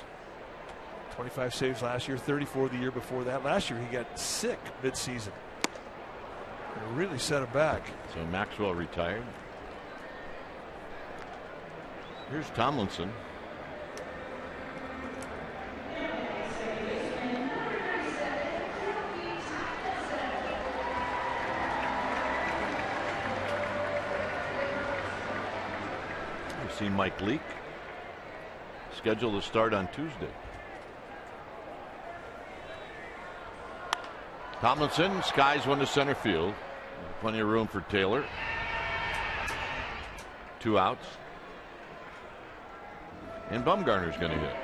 Speaker 2: 25 saves last year, 34 the year before that. Last year he got sick midseason. It really set him back.
Speaker 1: So Maxwell retired. Here's Tomlinson. We've seen Mike Leake scheduled to start on Tuesday. Tomlinson skies one to center field. Plenty of room for Taylor. 2 outs. And Bumgarner's going to hit.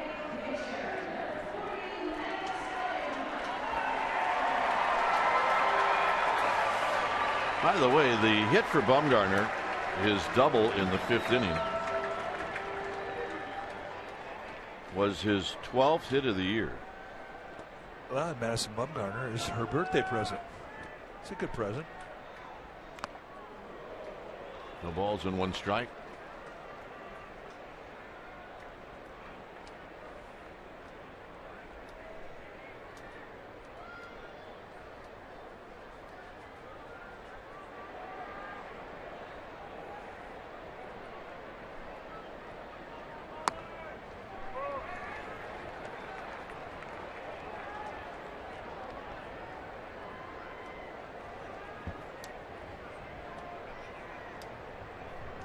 Speaker 1: By the way, the hit for Bumgarner is double in the 5th inning. Was his 12th hit of the year.
Speaker 2: Well, Madison Bumgarner is her birthday present. It's a good present.
Speaker 1: No balls and 1 strike.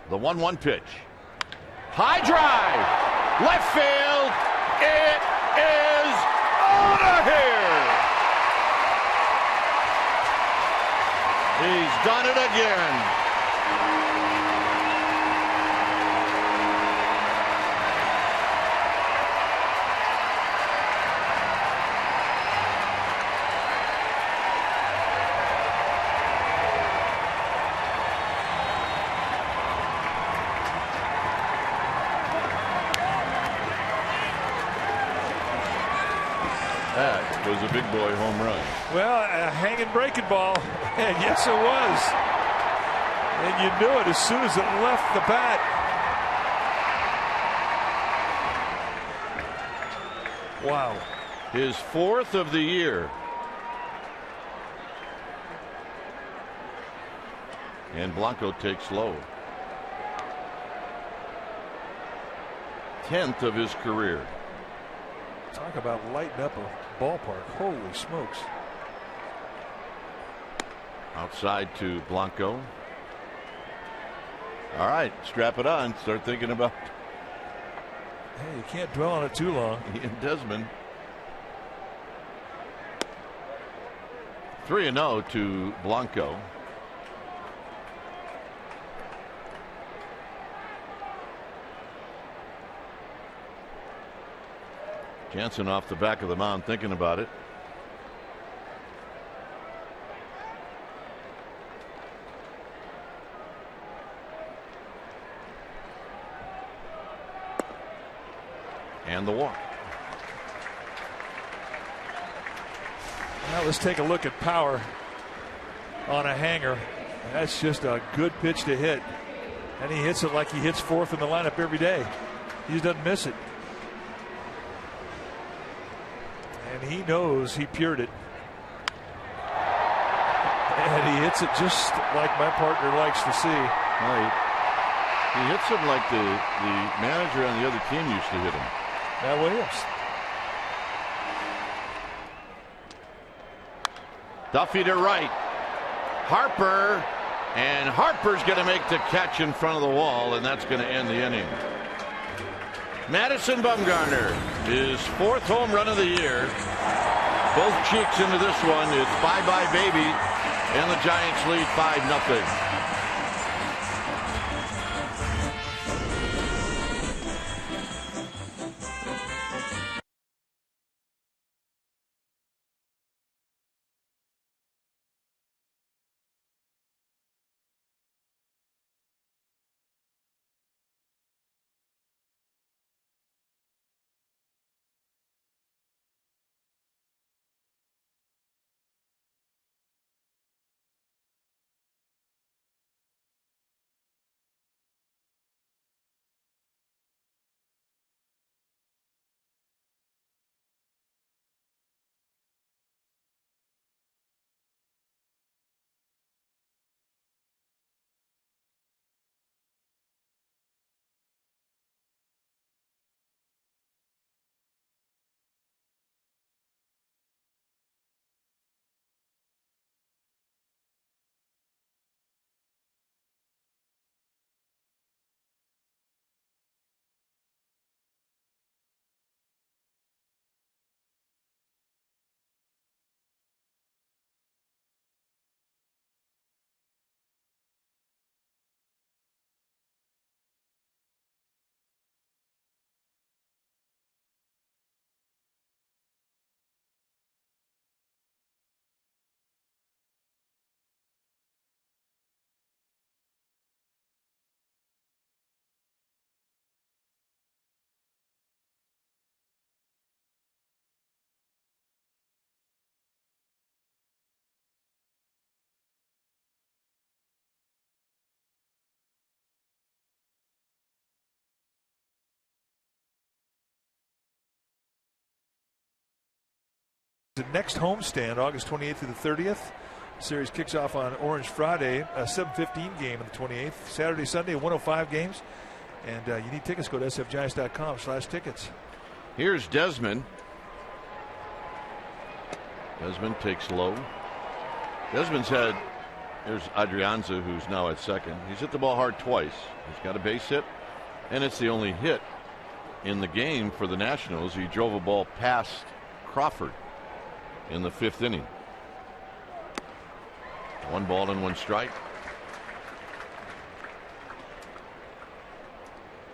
Speaker 1: The 1-1 pitch. High drive. Left field. It is out of here. He's done it again. That was a big boy home run.
Speaker 2: Well, a hanging breaking ball, and yes, it was. And you knew it as soon as it left the bat. Wow.
Speaker 1: His 4th of the year. And Blanco takes low. 10th of his career.
Speaker 2: Talk about lighting up a ballpark. Holy smokes.
Speaker 1: Outside to Blanco. All right, strap it on. Start thinking about.
Speaker 2: Hey, you can't dwell on it too long.
Speaker 1: Ian Desmond. 3-0 to Blanco. Jansen off the back of the mound thinking about it. And the walk.
Speaker 2: Now let's take a look at power on a hanger. That's just a good pitch to hit. And he hits it like he hits 4th in the lineup every day. He just doesn't miss it. And he knows he pured it. And he hits it just like my partner likes to see.
Speaker 1: Right. He hits him like the manager on the other team used to hit him.
Speaker 2: Matt Williams.
Speaker 1: Duffy to right. Harper. And Harper's going to make the catch in front of the wall, and that's going to end the inning. Madison Bumgarner, his 4th home run of the year. Both cheeks into this one. It's bye-bye, baby. And the Giants lead 5-0.
Speaker 2: the next homestand, August 28th through the 30th. Series kicks off on Orange Friday, a 7:15 game on the 28th. Saturday, Sunday, 105 games. And you need tickets, go to sfgiants.com/tickets.
Speaker 1: Here's Desmond. Desmond takes low. Desmond's had, here's Adrianza, who's now at second. He's hit the ball hard twice. He's got a base hit, and it's the only hit in the game for the Nationals. He drove a ball past Crawford in the 5th inning. 1 ball and 1 strike.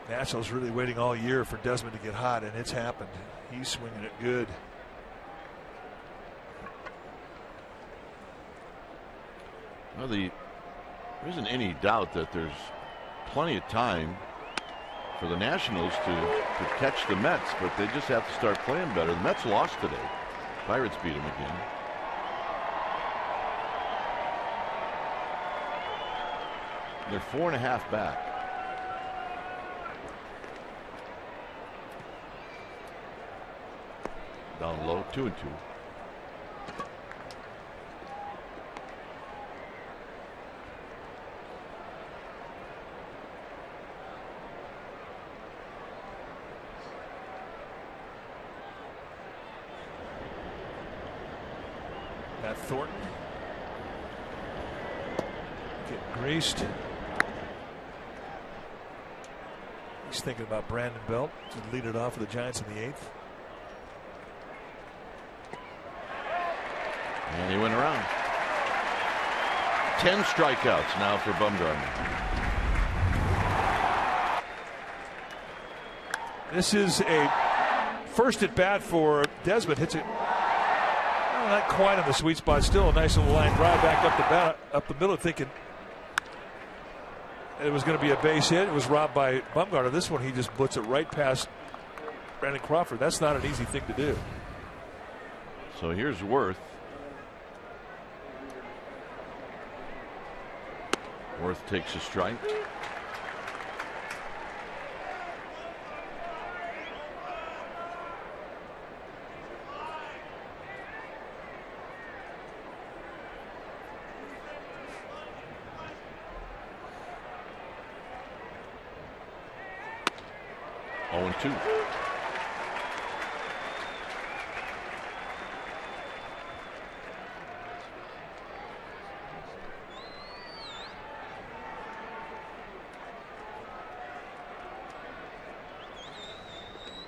Speaker 2: Nationals really waiting all year for Desmond to get hot, and it's happened. He's swinging it good.
Speaker 1: Well, there isn't any doubt that there's plenty of time for the Nationals to catch the Mets, but they just have to start playing better. The Mets lost today. Pirates beat them again. They're 4.5 back. Down low, 2-2.
Speaker 2: Matt Thornton getting graced. He's thinking about Brandon Belt to lead it off for the Giants in the 8th.
Speaker 1: And he went around. 10 strikeouts now for Bumgarner.
Speaker 2: This is a first at bat for Desmond. Hits it not quite on the sweet spot. Still a nice little line drive back up the middle, thinking it was going to be a base hit. It was robbed by Bumgarner. This one, he just blitzed it right past Brandon Crawford. That's not an easy thing to do.
Speaker 1: So here's Worth. Worth takes a strike. Oh, 2.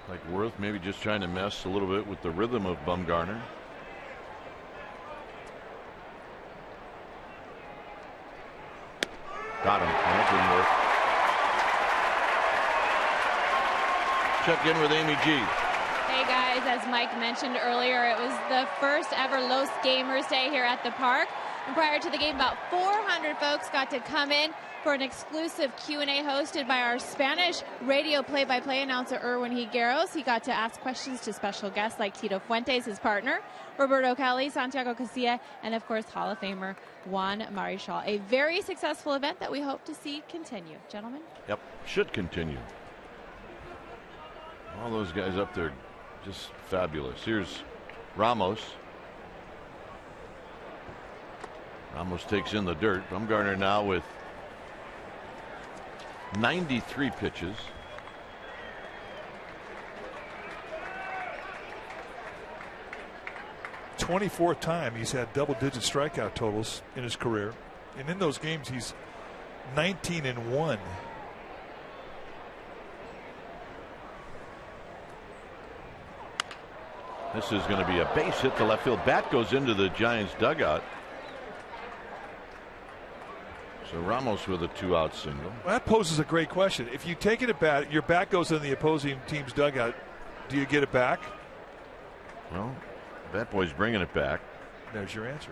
Speaker 1: Like Worth maybe just trying to mess a little bit with the rhythm of Bumgarner. Got him. That didn't work. Check in with Amy G.
Speaker 4: Hey guys, as Mike mentioned earlier, it was the first ever Los Gamers Day here at the park. And prior to the game, about 400 folks got to come in for an exclusive Q&A hosted by our Spanish radio play-by-play announcer, Erwin Higueros. He got to ask questions to special guests like Tito Fuentes, his partner, Roberto Cali, Santiago Casilla, and of course, Hall of Famer Juan Marichal. A very successful event that we hope to see continue. Gentlemen?
Speaker 1: Yep, should continue. All those guys up there, just fabulous. Here's Ramos. Ramos takes in the dirt. Bumgarner now with 93 pitches.
Speaker 2: '24th time he's had double-digit strikeout totals in his career, and in those games he's 19-1.
Speaker 1: This is going to be a base hit to left field. Bat goes into the Giants dugout. So Ramos with a 2-out single.
Speaker 2: Well, that poses a great question. If you take it at bat, your bat goes in the opposing team's dugout. Do you get it back?
Speaker 1: Well, Bat Boy's bringing it back.
Speaker 2: There's your answer.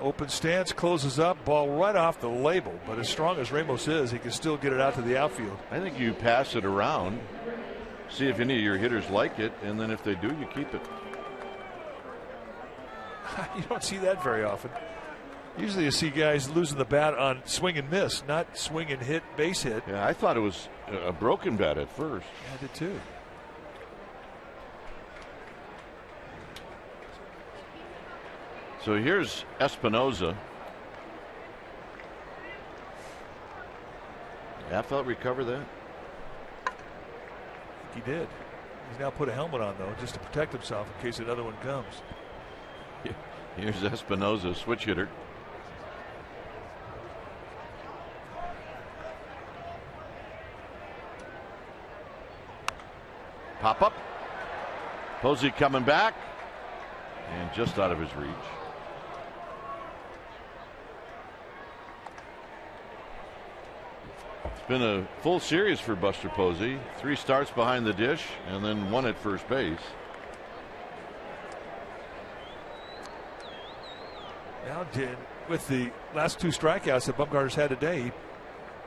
Speaker 2: Open stance, closes up, ball right off the label. But as strong as Ramos is, he can still get it out to the outfield.
Speaker 1: I think you pass it around, see if any of your hitters like it, and then if they do, you keep it.
Speaker 2: You don't see that very often. Usually you see guys losing the bat on swing and miss, not swing and hit, base hit.
Speaker 1: Yeah, I thought it was a broken bat at first.
Speaker 2: I did too.
Speaker 1: So here's Espinoza. Affelt recover that?
Speaker 2: He did. He's now put a helmet on, though, just to protect himself in case another one comes.
Speaker 1: Here's Espinoza, switch hitter. Pop up. Posey coming back. And just out of his reach. It's been a full series for Buster Posey. 3 starts behind the dish and then 1 at first base.
Speaker 2: Now, with the last 2 strikeouts that Bumgarner's had today, he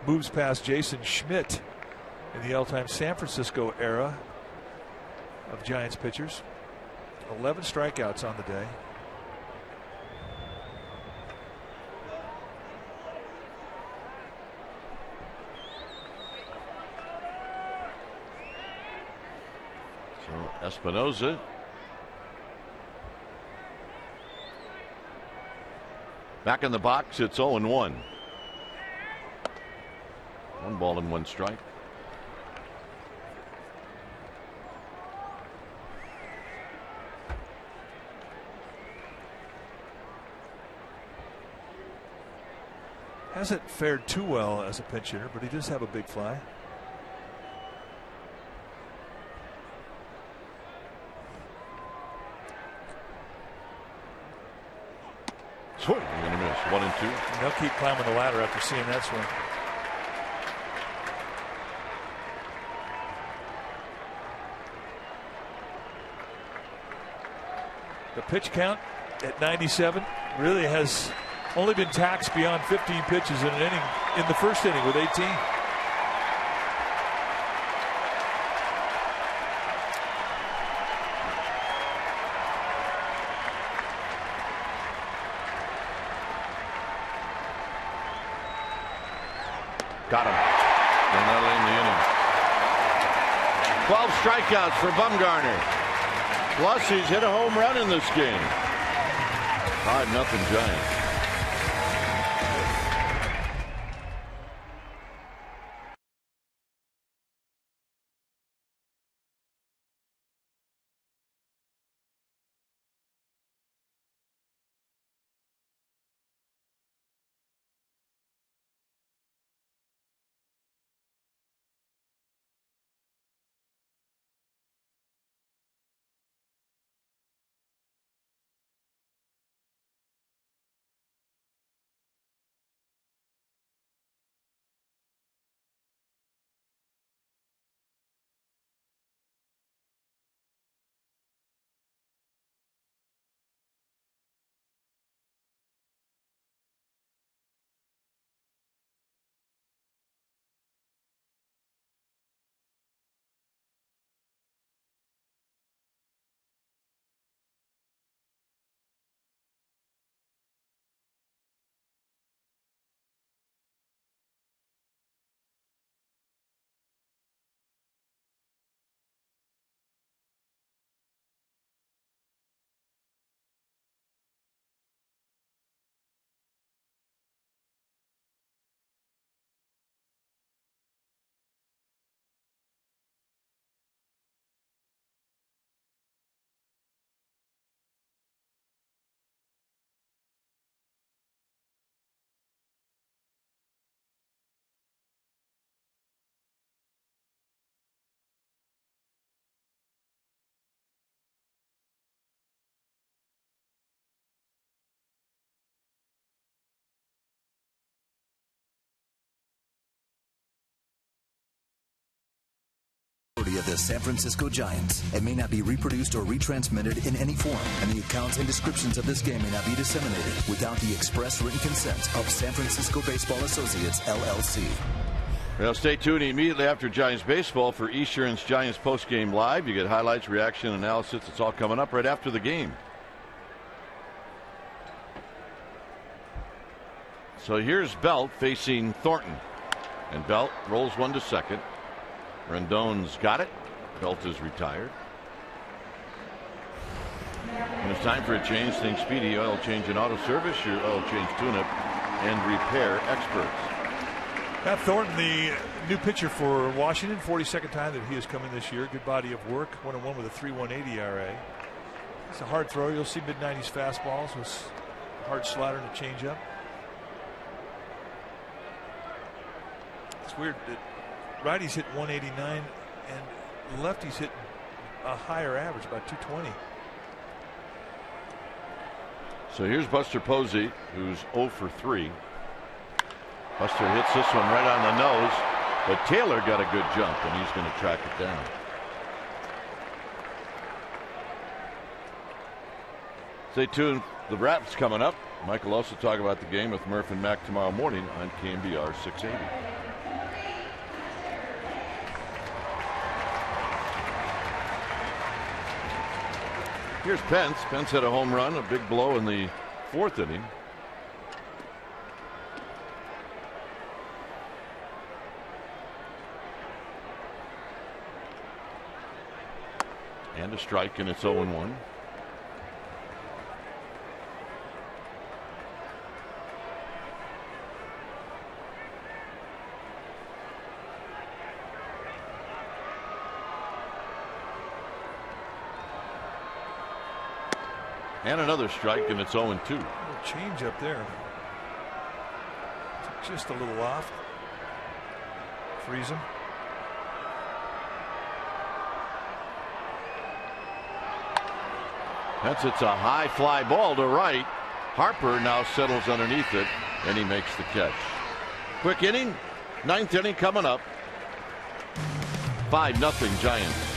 Speaker 2: moves past Jason Schmidt in the all-time San Francisco era of Giants pitchers. 11 strikeouts on the day.
Speaker 1: So Espinoza. Back in the box, it's 0-1. 1 ball and 1 strike.
Speaker 2: Hasn't fared too well as a pinch hitter, but he does have a big fly.
Speaker 1: Swing and a miss. 1 and 2.
Speaker 2: And they'll keep climbing the ladder after seeing that swing. The pitch count at 97 really has only been taxed beyond 15 pitches in an inning in the first inning with 18.
Speaker 1: Got him. And that'll end the inning. 12 strikeouts for Bumgarner. Plus, he's hit a home run in this game. 5-0 Giants.
Speaker 3: Of the San Francisco Giants and may not be reproduced or retransmitted in any form, and the accounts and descriptions of this game may not be disseminated without the express written consent of San Francisco Baseball Associates, LLC.
Speaker 1: Well, stay tuned immediately after Giants baseball for Eastern's Giants postgame live. You get highlights, reaction, analysis. It's all coming up right after the game. So here's Belt facing Thornton. And Belt rolls one to second. Rendon's got it. Belt is retired. When it's time for a change, think Speedy Oil Change and Auto Service, your oil change tune-up and repair experts.
Speaker 2: Matt Thornton, the new pitcher for Washington, 42nd time that he has come in this year. Good body of work. 1-1 with a 3.180 ERA. It's a hard throw. You'll see mid-90s fastballs with hard slider and a changeup. It's weird that righties hit 189 and lefties hit a higher average, about 220.
Speaker 1: So here's Buster Posey, who's 0 for 3. Buster hits this one right on the nose, but Taylor got a good jump, and he's going to track it down. Stay tuned. The Wrap's coming up. Mike will also talk about the game with Murph and Mac tomorrow morning on KMBR 680. Here's Pence. Pence had a home run, a big blow in the 4th inning. And a strike, and it's 0-1. And another strike, and it's 0-2.
Speaker 2: Change up there. Just a little off. Freeze him.
Speaker 1: That's it's a high fly ball to right. Harper now settles underneath it, and he makes the catch. Quick inning, 9th inning coming up. 5-0 Giants.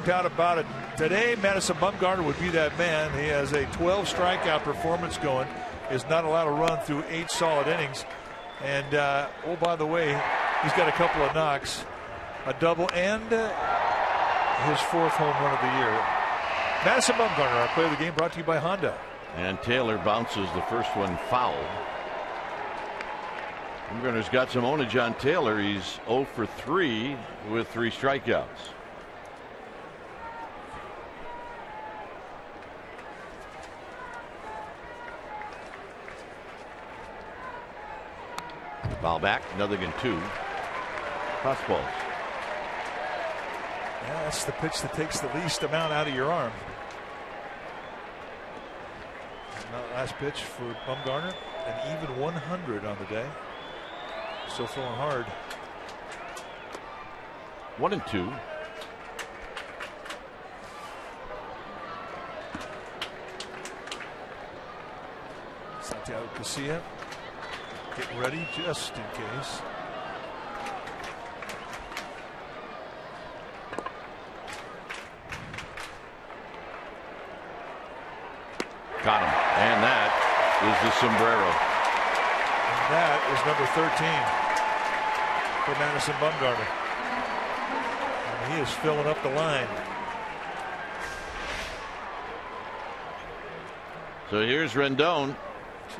Speaker 2: Doubt about it. Today, Madison Bumgarner would be that man. He has a 12 strikeout performance going. Is not allowed to run through 8 solid innings. And oh, by the way, he's got a couple of knocks, a double, and his 4th home run of the year. Madison Bumgarner, our play of the game, brought to you by Honda.
Speaker 1: And Taylor bounces the first one foul. Bumgarner's got some ownage on Taylor. He's 0 for 3 with 3 strikeouts. Foul back, another than 2. Fastballs.
Speaker 2: Yeah, that's the pitch that takes the least amount out of your arm. Last pitch for Bumgarner, an even 100 on the day. Still throwing hard.
Speaker 1: 1-2.
Speaker 2: Thiago Casilla getting ready just in case.
Speaker 1: Got him. And that is the sombrero.
Speaker 2: And that is number 13 for Madison Bumgarner. And he is filling up the line.
Speaker 1: So here's Rendon.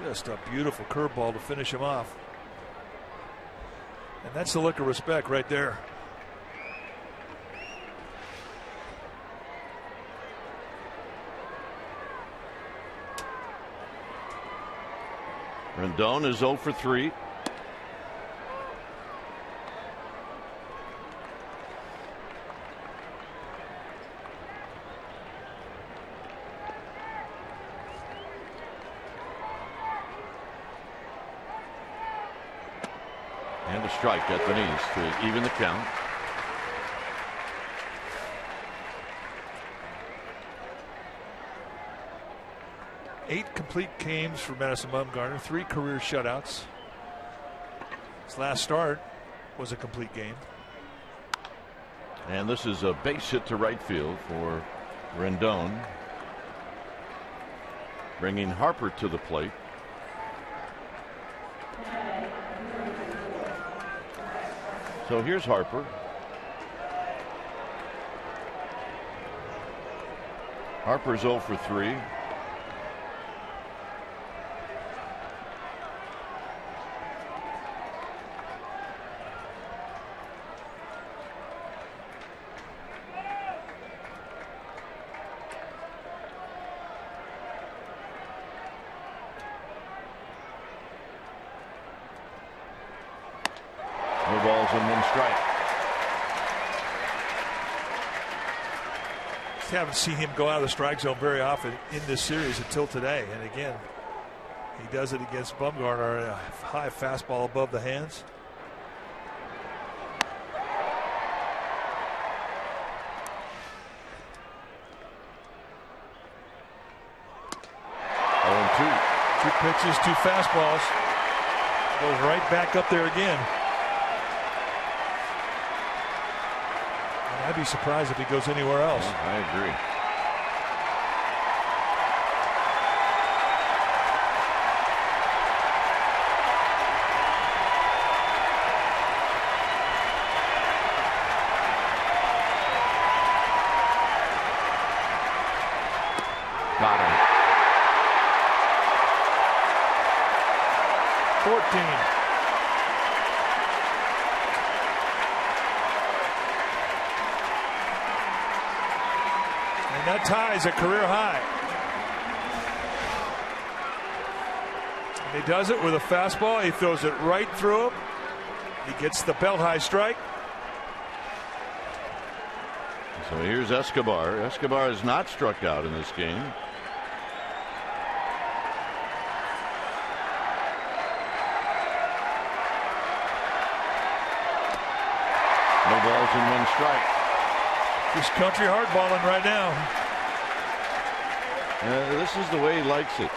Speaker 2: Just a beautiful curveball to finish him off. And that's the look of respect right there.
Speaker 1: Rendon is 0 for 3. And a strike at the knees to even the count.
Speaker 2: Eight complete games for Madison Bumgarner, 3 career shutouts. His last start was a complete game.
Speaker 1: And this is a base hit to right field for Rendon, bringing Harper to the plate. So here's Harper. Harper's 0 for 3.
Speaker 2: Haven't seen him go out of the strike zone very often in this series until today, and again he does it against Bumgarner. A high fastball above the hands. Two pitches, 2 fastballs. Goes right back up there again. I'd be surprised if he goes anywhere else.
Speaker 1: I agree. Got him.
Speaker 2: 14. That ties a career high. And he does it with a fastball. He throws it right through him. He gets the belt high strike.
Speaker 1: So here's Escobar. Escobar is not struck out in this game. No balls and 1 strike.
Speaker 2: This country hardballing right now.
Speaker 1: This is the way he likes it.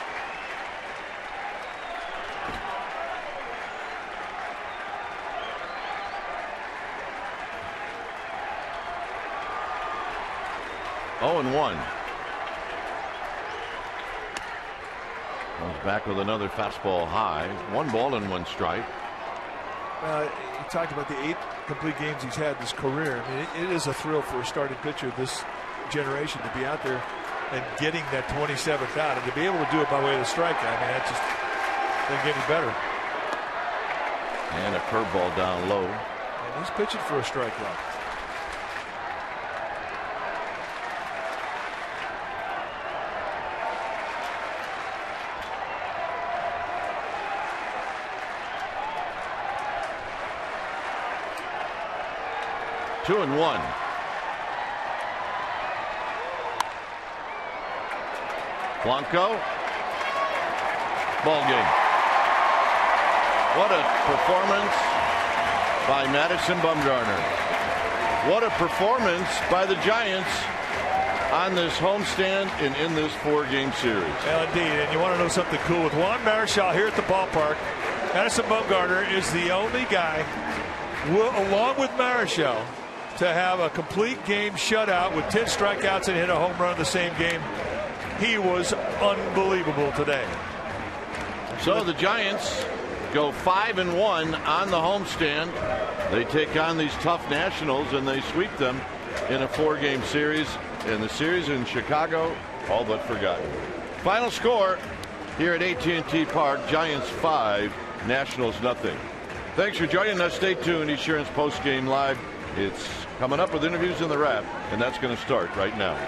Speaker 1: Oh, and 1. Comes back with another fastball high. 1 ball and 1 strike.
Speaker 2: You talked about the 8 complete games he's had this career. I mean, it is a thrill for a starting pitcher of this generation to be out there and getting that 27th out, and to be able to do it by way of the strikeout. I mean, that just doesn't get any better.
Speaker 1: And a curveball down low.
Speaker 2: And he's pitching for a strikeout.
Speaker 1: Two and 1. Blanco. Ball game. What a performance by Madison Bumgarner. What a performance by the Giants on this homestand and in this 4-game series.
Speaker 2: Well, indeed. And you want to know something cool? With Juan Marichal here at the ballpark, Madison Bumgarner is the only guy, along with Marichal, to have a complete game shutout with 10 strikeouts and hit a home run in the same game. He was unbelievable today.
Speaker 1: So the Giants go 5-1 on the homestand. They take on these tough Nationals and they sweep them in a 4-game series. And the series in Chicago, all but forgotten. Final score here at AT&T Park: Giants 5, Nationals nothing. Thanks for joining us. Stay tuned. Esurance Postgame Live. It's coming up with interviews in the wrap, and that's going to start right now.